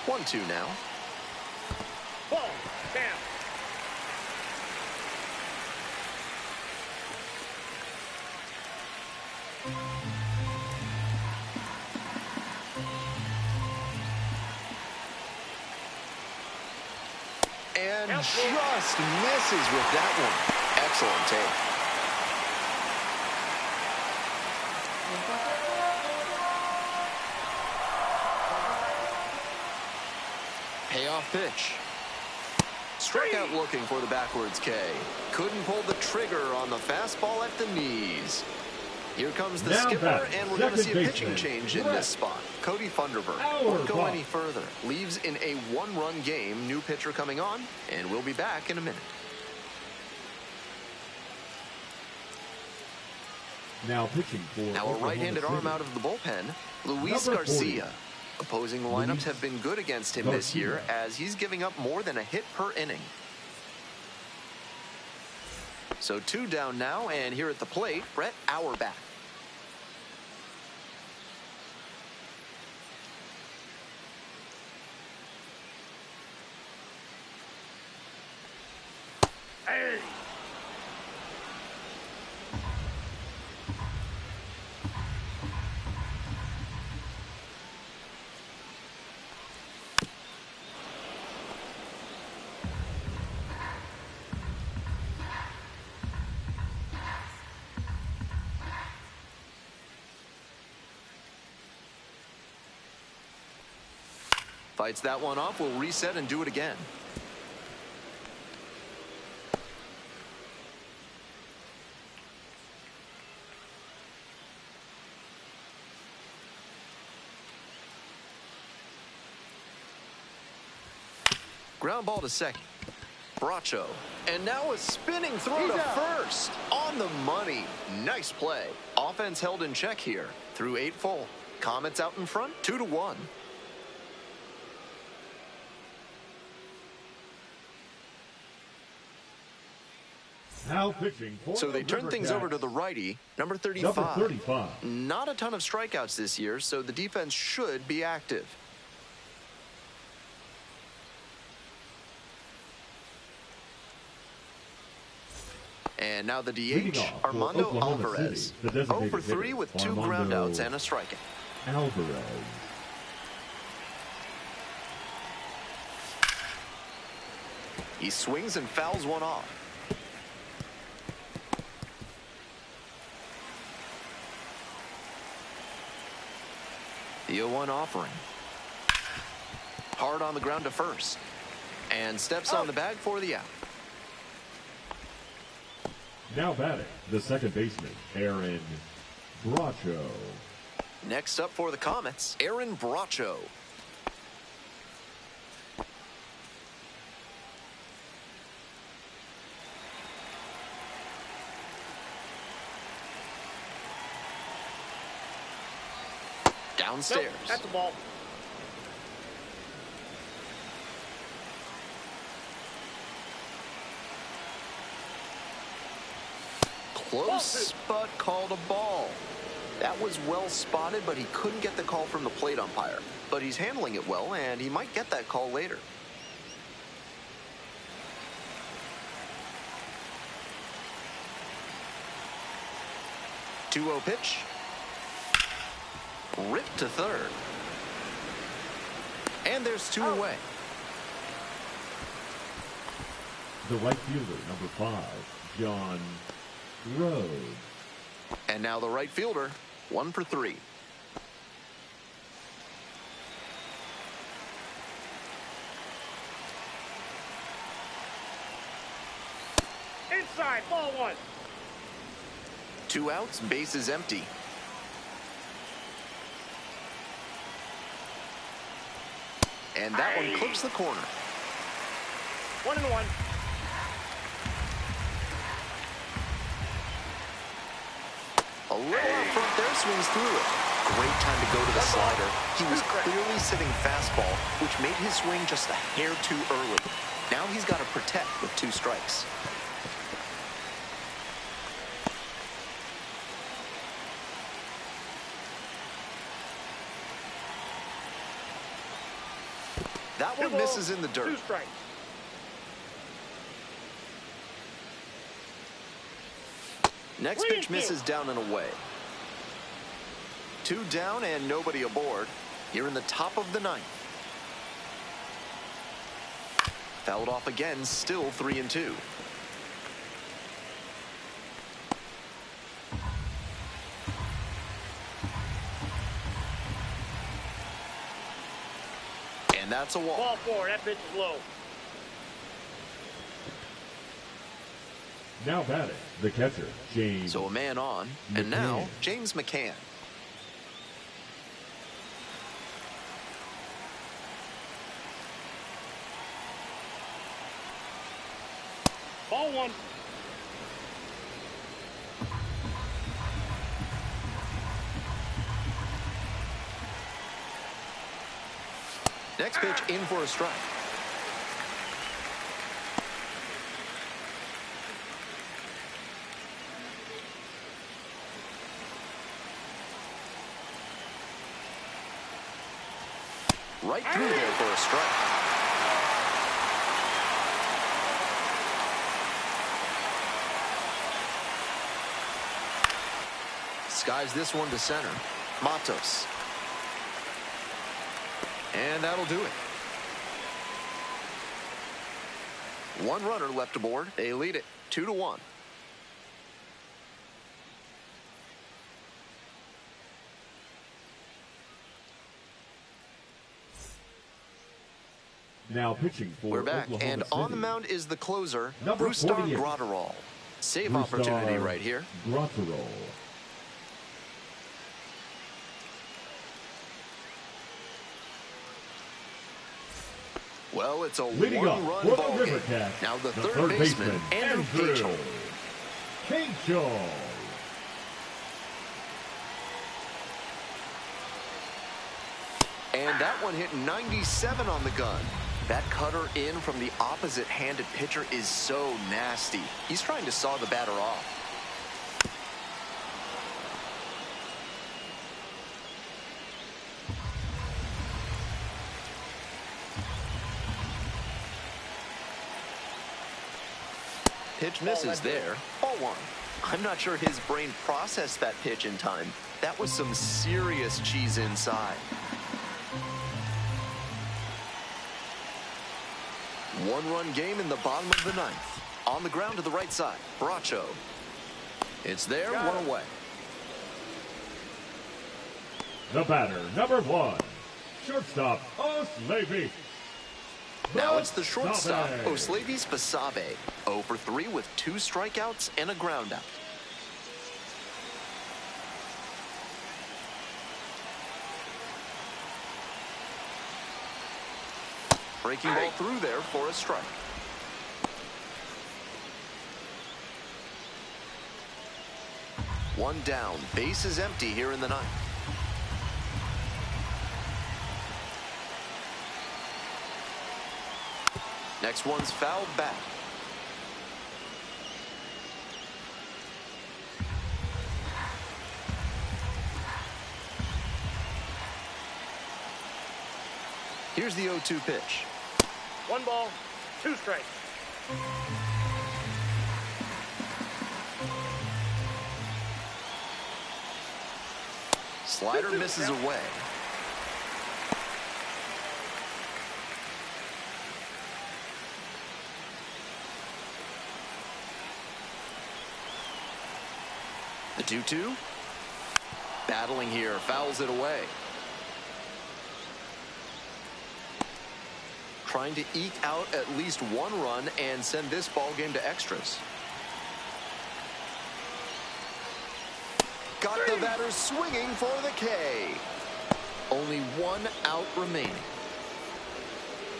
One, 2 now. Ball, down. And just misses with that one. Excellent take. Payoff pitch. Strikeout looking for the backwards K. Couldn't pull the trigger on the fastball at the knees. Here comes the skipper, and we're going to see a pitching change in this spot. Cody Funderburg won't go any further. Leaves in a 1-run game. New pitcher coming on, and we'll be back in a minute. Now pitching for Now a right-handed arm out of the bullpen, Luis Number Garcia. Opposing lineups have been good against him this year, as he's giving up more than a hit per inning. So 2 down now, and here at the plate, Brett Auerbach. Hey. Fights that one off, will reset and do it again. Ground ball to second. Bracho. And now a spinning throw to first. On the money. Nice play. Offense held in check here. Through 8 full. Comets out in front, 2-1. Now pitching for So they turn things over to the righty, number 35. Number 35. Not a ton of strikeouts this year, so the defense should be active. And now the DH, Armando Alvarez. 0 for 3 with 2 groundouts and a strikeout. Alvarez. He swings and fouls one off. The 0-1 offering. Hard on the ground to first. And steps on the bag for the out. Now batting, the second baseman, Aaron Bracho. Next up for the Comets, Aaron Bracho. Downstairs. Nope, that's a ball. Close, but called a ball. That was well spotted, but he couldn't get the call from the plate umpire. But he's handling it well, and he might get that call later. Two-0 pitch. Ripped to third. And there's 2 away. The right fielder, number 5, John Rhodes. And now the right fielder, 1 for 3. Inside, ball 1. 2 outs, bases empty. And that one clips the corner. 1-1. A little out front there, swings through it. Great time to go to the slider. He was clearly sitting fastball, which made his swing just a hair too early. Now he's got to protect with 2 strikes. That one misses in the dirt. 2 strikes. Next pitch misses down and away. 2 down and nobody aboard. Here in the top of the 9th. Fouled off again, still 3-2. And that's a walk. Ball 4, that pitch is low. Now batting, the catcher, James. So a man on, and now James McCann. Ball 1. Next pitch in for a strike. Right through there for a strike. Skies this one to center. Matos. And that'll do it. One runner left aboard. They lead it 2-1. Now pitching for We're back, Oklahoma and City. on the mound is the closer, Number Brustar 48. Grotterol. Save Brustar opportunity right here. Grotterol. Well, it's a Leading up one-run for ball the game. Rivercats, Now the the third baseman, Andrew Andrew Cachel. Cachel. And that one hit 97 on the gun. That cutter in from the opposite-handed pitcher is so nasty. He's trying to saw the batter off. Pitch misses there. Ball one. I'm not sure his brain processed that pitch in time. That was some serious cheese inside. One-run game in the bottom of the ninth. On the ground to the right side, Bracho. It's there, one away. The batter, number 1, shortstop, Oslavi. Now it's the shortstop, Basabe. Oslavi Basabe. 0 for 3 with 2 strikeouts and a groundout. Breaking ball through there for a strike. One down, base is empty here in the ninth. Next one's fouled back. Here's the 0-2 pitch. 1 ball, 2 strikes. Slider misses away. The 2-2. Battling here, fouls it away. Trying to eke out at least 1 run and send this ball game to extras. Got the batter swinging for the K. Only 1 out remaining.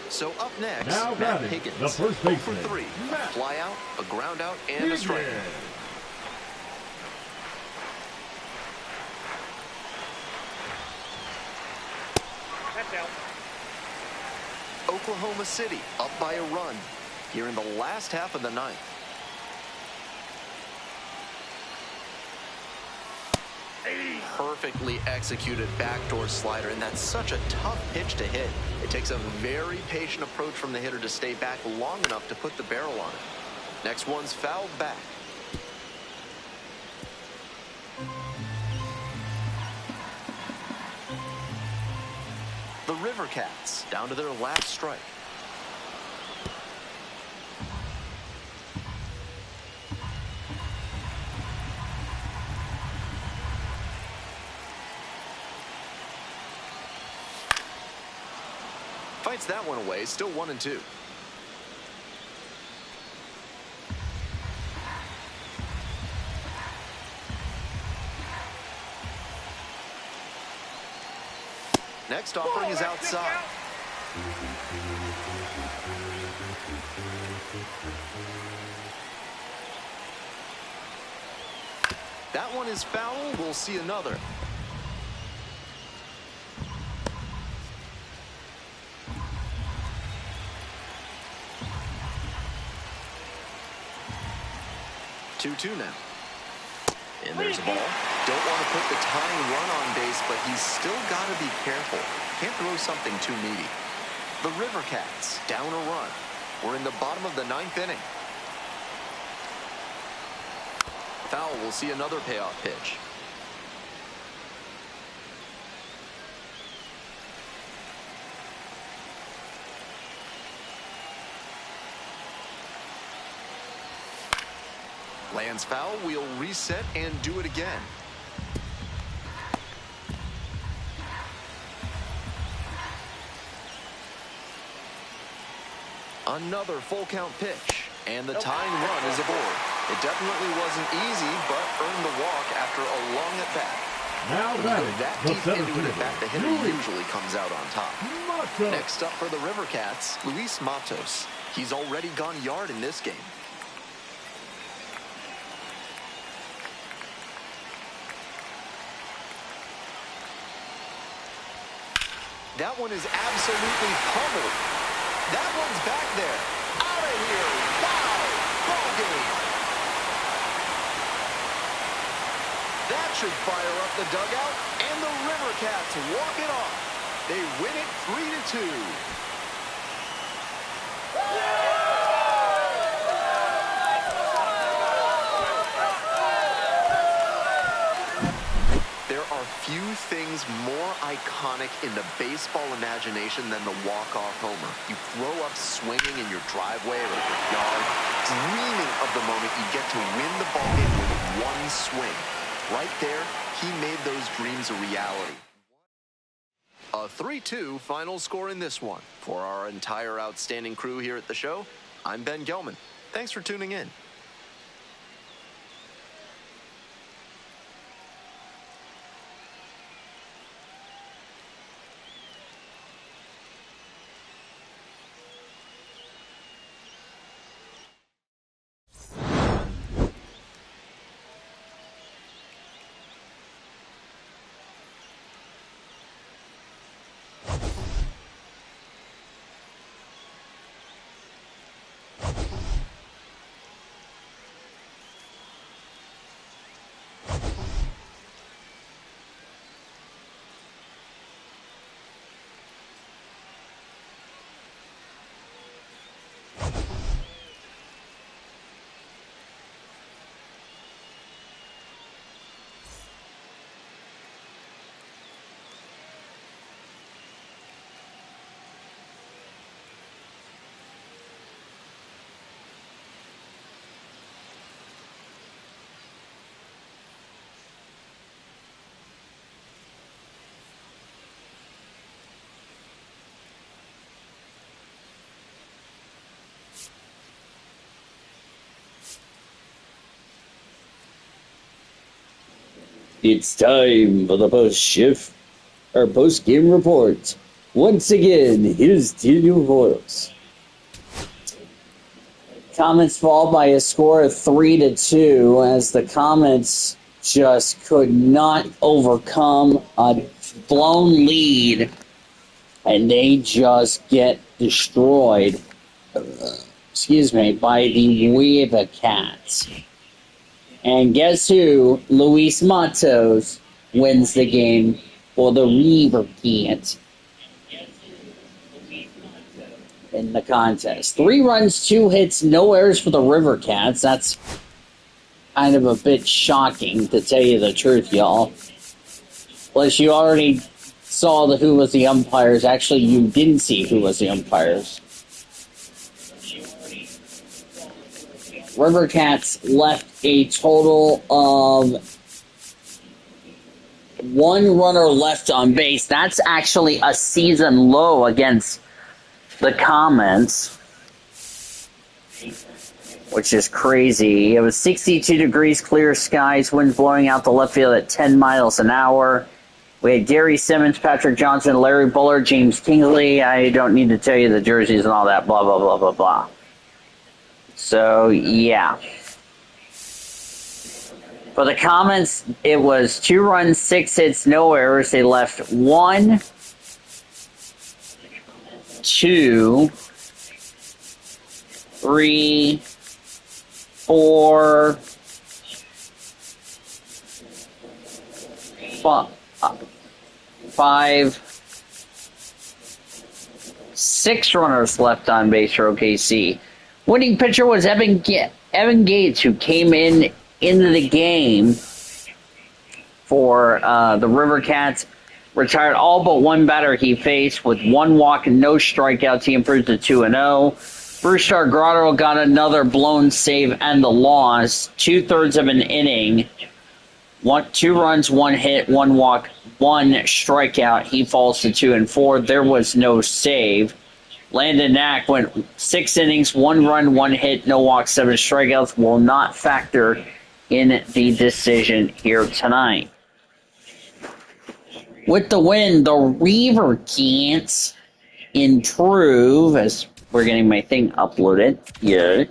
So up next, Now Matt batting, Higgins. the first 0 for baseman, 3. Matt Fly out, a ground out, and a strike. That's out. Oklahoma City up by a run here in the last half of the ninth. Perfectly executed backdoor slider, and that's such a tough pitch to hit. It takes a very patient approach from the hitter to stay back long enough to put the barrel on it. Next one's fouled back. The Rivercats down to their last strike. Fights that one away, still 1-2. Next offering is outside. That one is foul. We'll see another. Two now. And there's a ball. Don't want to put the tying run on base, but he's still got to be careful. Can't throw something too meaty. The Rivercats down a run. We're in the bottom of the ninth inning. Foul. We'll see another payoff pitch. Lands foul, we'll reset and do it again. Another full count pitch, and the tying run is aboard. It definitely wasn't easy, but earned the walk after a long at bat. Now With that the deep into it at bat, the hitter Luis usually comes out on top. Matos. Next up for the River Cats, Luis Matos. He's already gone yard in this game. That one is absolutely pummeled. That one's back there. Out of here. Wow. Ball game. That should fire up the dugout, and the River Cats walk it off. They win it 3-2. There are few things more iconic in the baseball imagination than the walk-off homer. You throw up swinging in your driveway or your yard, dreaming of the moment you get to win the ballgame with one swing. Right there, he made those dreams a reality. A 3-2 final score in this one. For our entire outstanding crew here at the show, I'm Ben Gelman. Thanks for tuning in. It's time for the post-game report. Once again, here's Daniel Royals. Comets fall by a score of 3-2 as the Comets just could not overcome a blown lead, and they just get destroyed. By the River Cats. And guess who? Luis Matos wins the game for the River Cats in the contest. 3 runs, 2 hits, no errors for the River Cats. That's kind of a bit shocking, to tell you the truth, y'all. Plus, you already saw who was the umpires. Actually, you didn't see who was the umpires. River Cats left a total of 1 runner left on base. That's actually a season low against the Comets, which is crazy. It was 62 degrees, clear skies, winds blowing out the left field at 10 miles an hour. We had Gary Simmons, Patrick Johnson, Larry Bullard, James Kingsley. I don't need to tell you the jerseys and all that, blah, blah, blah, blah, blah. So, yeah. For the Comets, it was 2 runs, 6 hits, no errors. They left 1, 2, 3, 4, 5, 6 runners left on base for OKC. Winning pitcher was Evan Gates, who came into the game for the River Cats. Retired all but 1 batter he faced with 1 walk and no strikeouts. He improved to 2-0. Brustar Grotto got another blown save and the loss. 2/3 of an inning. 2 runs, 1 hit, 1 walk, 1 strikeout. He falls to 2-4. There was no save. Landon Knack went 6 innings, 1 run, 1 hit, no walks, 7 strikeouts. Will not factor in the decision here tonight. With the win, the River Cats improve, as we're getting my thing uploaded. Yeah.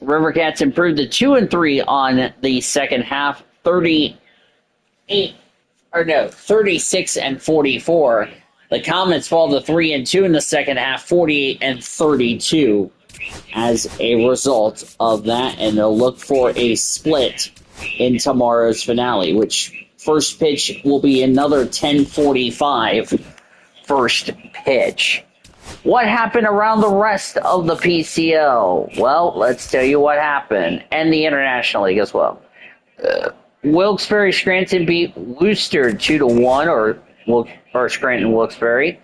River Cats improved to 2-3 on the second half, 36-44. The Comets fall to 3-2 in the second half, 48-32 as a result of that, and they'll look for a split in tomorrow's finale, which first pitch will be another 10:45 first pitch. What happened around the rest of the PCL? Well, let's tell you what happened, and the International League as well. Wilkes-Barre Scranton beat Worcester 2-1, or Scranton Wilkes-Barre,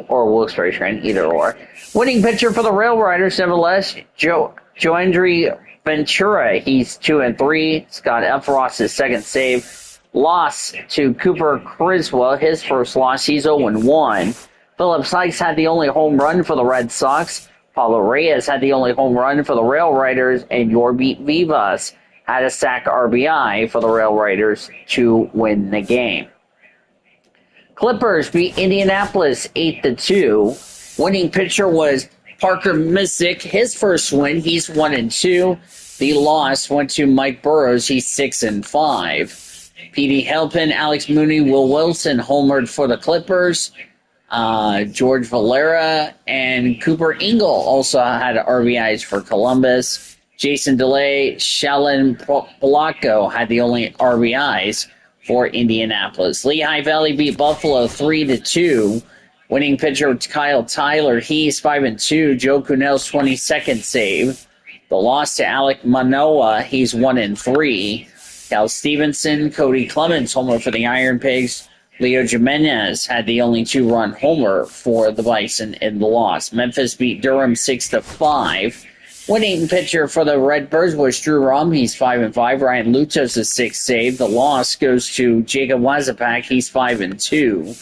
or Wilkes-Barre Scranton, either or. Winning pitcher for the Rail Riders, nevertheless, Joandre Ventura. He's 2-3. Scott Efros, his second save. Loss to Cooper Criswell, his first loss. He's 0-1. Philip Sykes had the only home run for the Red Sox. Paulo Reyes had the only home run for the Rail Riders, and Yorbi Vivas had a sack RBI for the Rail Riders to win the game. Clippers beat Indianapolis 8-2. Winning pitcher was Parker Missick. His first win, he's 1-2. The loss went to Mike Burrows. He's 6-5. Petey Halpin, Alex Mooney, Will Wilson homered for the Clippers. George Valera and Cooper Engel also had RBIs for Columbus. Jason DeLay, Shalin Polanco had the only RBIs for Indianapolis. Lehigh Valley beat Buffalo 3-2. Winning pitcher Kyle Tyler, he's 5-2. Joe Kuhnel's 22nd save. The loss to Alec Manoa, he's 1-3. Cal Stevenson, Cody Clemens homer for the Iron Pigs. Leo Jimenez had the only 2-run homer for the Bison in the loss. Memphis beat Durham 6-5. Winning pitcher for the Redbirds was Drew Rum. He's 5-5. Ryan Lutos, a 6th save. The loss goes to Jacob Wazapak. He's 5-2.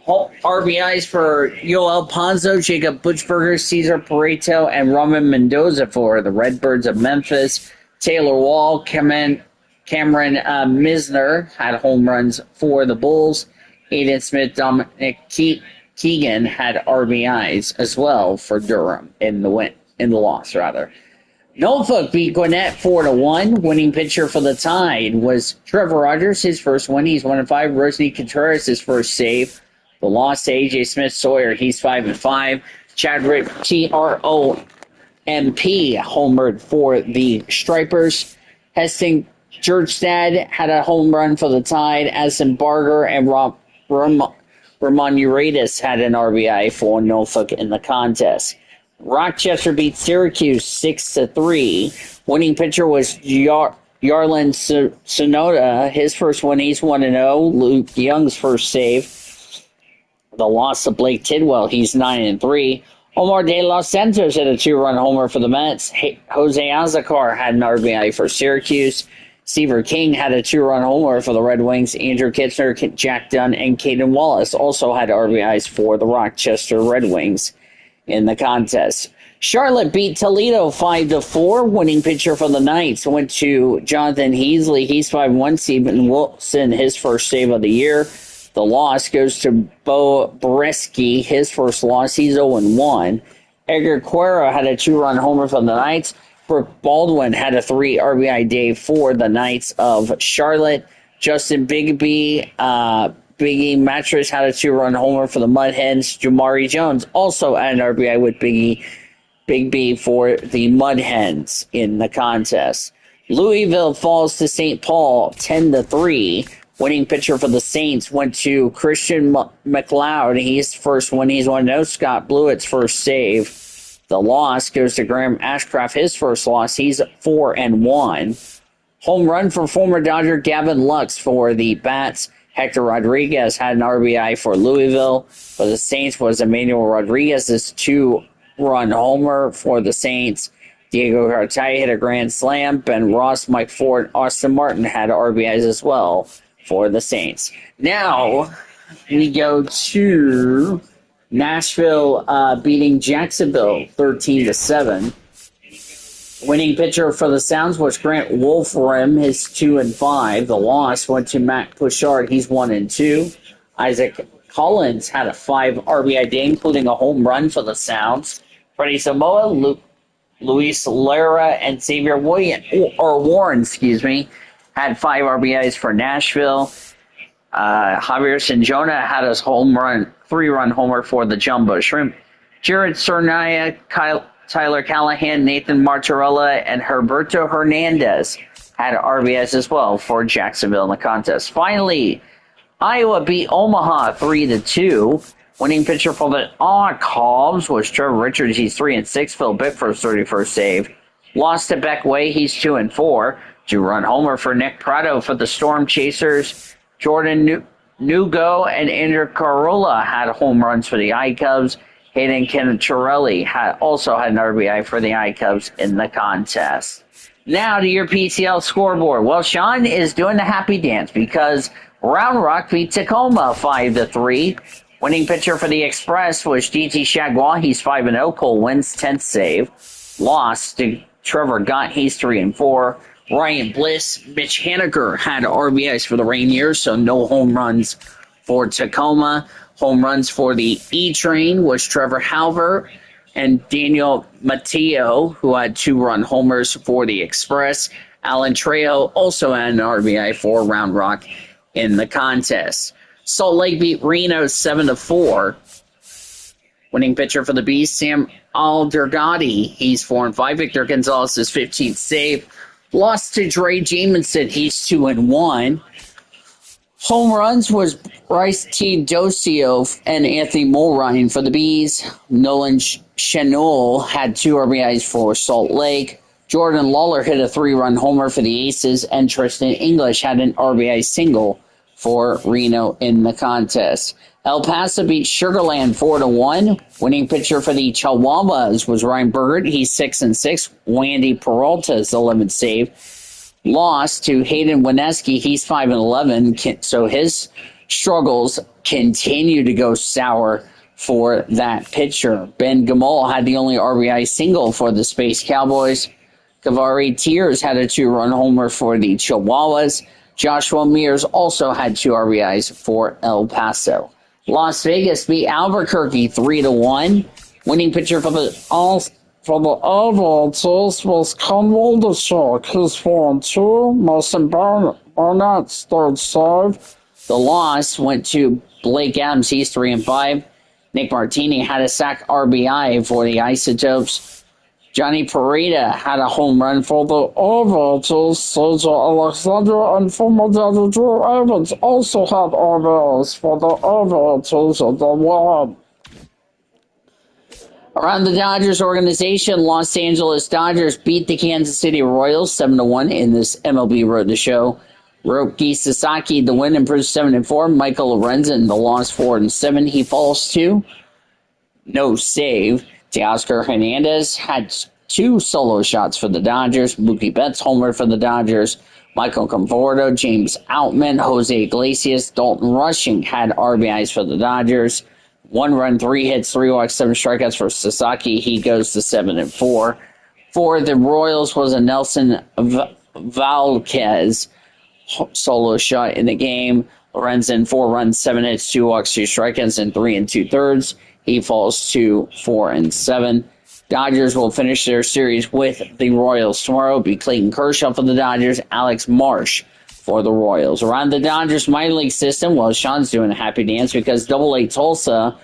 RBIs for Yoel Ponzo, Jacob Butchberger, Cesar Pareto, and Roman Mendoza for the Redbirds of Memphis. Taylor Wall, Cameron Misner had home runs for the Bulls. Aiden Smith, Dominic Keegan had RBIs as well for Durham in the loss. Norfolk beat Gwinnett 4-1. Winning pitcher for the Tide was Trevor Rogers. His first win, he's 1-5. Rosny Contreras, his first save. The loss to A.J. Smith-Sawyer, he's 5-5. Chadwick Tromp homered for the Stripers. Heston Jerkstad had a home run for the Tide. Addison Barger and Ramon Urias had an RBI for Norfolk in the contest. Rochester beat Syracuse 6-3. Winning pitcher was Yarlin Sonoda. His first win, he's 1-0. Luke Young's first save. The loss to Blake Tidwell, he's 9-3. Omar De Los Santos had a 2-run homer for the Mets. Jose Azacar had an RBI for Syracuse. Seaver King had a 2-run homer for the Red Wings. Andrew Kitchener, Jack Dunn, and Caden Wallace also had RBIs for the Rochester Red Wings in the contest. Charlotte beat Toledo 5-4. Winning pitcher for the Knights went to Jonathan Heasley. He's 5-1. Stephen Wilson, his first save of the year. The loss goes to Bo Boreski, his first loss. He's 0-1. Edgar Cuero had a 2-run homer for the Knights. Brooke Baldwin had a 3 RBI day for the Knights of Charlotte. Justin Bigby, Biggie Mattress had a 2-run homer for the Mud Hens. Jamari Jones also had an RBI with Big B for the Mud Hens in the contest. Louisville falls to St. Paul 10-3. Winning pitcher for the Saints went to Christian McLeod. He's first win. He's 1-0. Scott Blewett's first save. The loss goes to Graham Ashcraft. His first loss. He's 4-1. Home run for former Dodger Gavin Lux for the Bats. Hector Rodriguez had an RBI for Louisville. For the Saints was Emmanuel Rodriguez's 2-run homer for the Saints. Diego Cartaya hit a grand slam. Ben Ross, Mike Ford, Austin Martin had RBIs as well for the Saints. Now we go to Nashville beating Jacksonville 13-7. Winning pitcher for the Sounds was Grant Wolfram, his 2-5. The loss went to Matt Bouchard, he's 1-2. Isaac Collins had a 5 RBI day, including a home run for the Sounds. Freddie Samoa, Luis Lara, and Xavier Warren, had 5 RBIs for Nashville. Javier Sinjona had his 3-run homer for the Jumbo Shrimp. Jared Cernaya, Tyler Callahan, Nathan Martorella, and Herberto Hernandez had RBIs as well for Jacksonville in the contest. Finally, Iowa beat Omaha 3-2. Winning pitcher for the Cubs was Trevor Richards. He's 3-6. Phil Bickford's 31st save. Lost to Beck Way. He's 2-4. 2-run homer for Nick Prado for the Storm Chasers. Jordan Nugo and Andrew Carolla had home runs for the I-Cubs. Hayden Cantarelli also had an RBI for the I-Cubs in the contest. Now to your PCL scoreboard. Well, Sean is doing the happy dance because Round Rock beat Tacoma 5-3. Winning pitcher for the Express was DT Chagua. He's 5-0. Cole Wynn's 10th save. Lost to Trevor Gott. He's 3-4. Ryan Bliss, Mitch Haniger had RBIs for the Rainiers, so no home runs for Tacoma. Home runs for the E-Train was Trevor Halver and Daniel Matteo, who had 2-run homers for the Express. Alan Trejo also had an RBI for Round Rock in the contest. Salt Lake beat Reno 7-4. Winning pitcher for the Bees, Sam Aldergati. He's 4-5. Victor Gonzalez's 15th save. Lost to Dre Jamison. He's 2-1. Home runs was Bryce T. Docio and Anthony Mulrine for the Bees. Nolan Chenol had 2 RBIs for Salt Lake. Jordan Lawler hit a 3-run homer for the Aces, and Tristan English had an RBI single for Reno in the contest. El Paso beat Sugarland 4-1. Winning pitcher for the Chihuahuas was Ryan Bergert. He's 6-6. Wandy Peralta's 11th save. Lost to Hayden Wineski. He's 5-11. So his struggles continue to go sour for that pitcher. Ben Gamol had the only RBI single for the Space Cowboys. Kavari Tears had a 2-run homer for the Chihuahuas. Joshua Mears also had 2 RBIs for El Paso. Las Vegas beat Albuquerque 3-1. Winning pitcher for the Alvarez was Conwell the Shark. He's 4-2. Mason Barnett's 3rd save. The loss went to Blake Adams. He's 3-5. Nick Martini had a sac RBI for the Isotopes. Johnny Pareda had a home run for the Alvarez. Sergio Alexander and former Daddy Drew Evans also had RBIs for the Alvarez of the world. Around the Dodgers organization, Los Angeles Dodgers beat the Kansas City Royals 7-1 in this MLB Road to Show. Roki Sasaki, the win, improved 7-4. Michael Lorenzen, the loss 4-7. He falls to no save. Teoscar Hernandez had 2 solo shots for the Dodgers. Mookie Betts homer for the Dodgers. Michael Conforto, James Outman, Jose Iglesias, Dalton Rushing had RBIs for the Dodgers. 1 run, 3 hits, 3 walks, 7 strikeouts for Sasaki. He goes to 7-4. For the Royals was a Nelson Valquez solo shot in the game. Lorenzen, 4 runs, 7 hits, 2 walks, 2 strikeouts, and 3 2/3. He falls to 4-7. Dodgers will finish their series with the Royals tomorrow. Be Clayton Kershaw for the Dodgers, Alex Marsh for the Royals. Around the Dodgers minor league system, well, Sean's doing a happy dance because Double-A Tulsa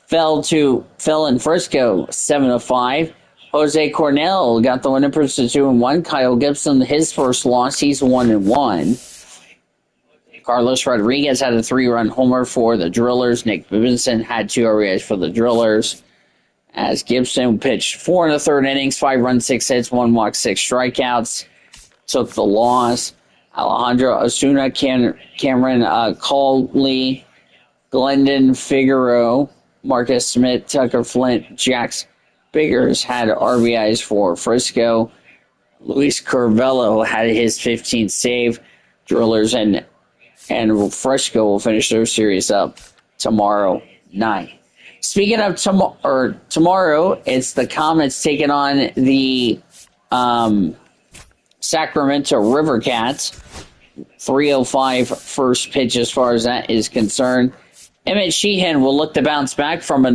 fell in Frisco 7-5. Jose Cornell got the win in Princeton 2-1. Kyle Gibson, his first loss, he's 1-1. Carlos Rodriguez had a 3-run homer for the Drillers. Nick Bibinson had 2 RBIs for the Drillers. As Gibson pitched 4 1/3 innings, 5 runs, 6 hits, 1 walk, 6 strikeouts. Took the loss. Alejandro Osuna, Cameron Cawley, Glendon Figueroa, Marcus Smith, Tucker Flint, Jax Biggers had RBIs for Frisco. Luis Curvello had his 15th save. Drillers and Frisco will finish their series up tomorrow night. Speaking of tomorrow, it's the Comets taking on the Sacramento River Cats. 3:05 first pitch as far as that is concerned. Emmett Sheehan will look to bounce back from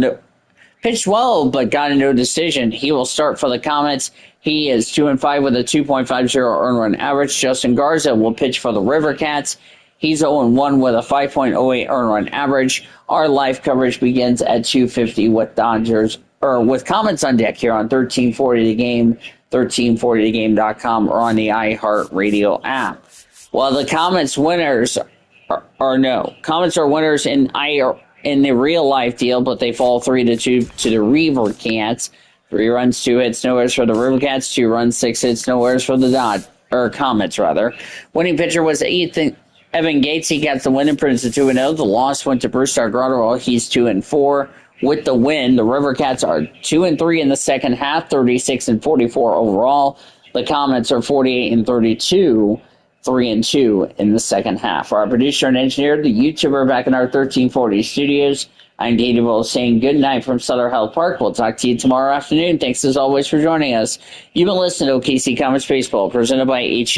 pitched well, but got a no decision. He will start for the Comets. He is 2-5 with a 2.50 earned run average. Justin Garza will pitch for the River Cats. He's 0-1 with a 5.08 earned run average. Our live coverage begins at 2:50 with Comets on deck here on 1340 The Game, 1340thegame.com, or on the iHeartRadio app. Well, the Comets winners Comets are winners in the real life deal, but they fall 3-2 to the River Cats. 3 runs, 2 hits, no errors for the River Cats. 2 runs, 6 hits, no errors for the Comets. Winning pitcher was Evan Gates. He got the win and put it to 2-0. The loss went to Bruce Grotterall. He's 2-4. With the win, the River Cats are 2-3 in the second half, 36-44 overall. The Comets are 48-32. 3-2 in the second half. For our producer and engineer, the YouTuber back in our 1340 studios, I'm Dave DeVille saying good night from Sutter Health Park. We'll talk to you tomorrow afternoon. Thanks as always for joining us. You've been listening to OKC Comets Baseball, presented by H&M.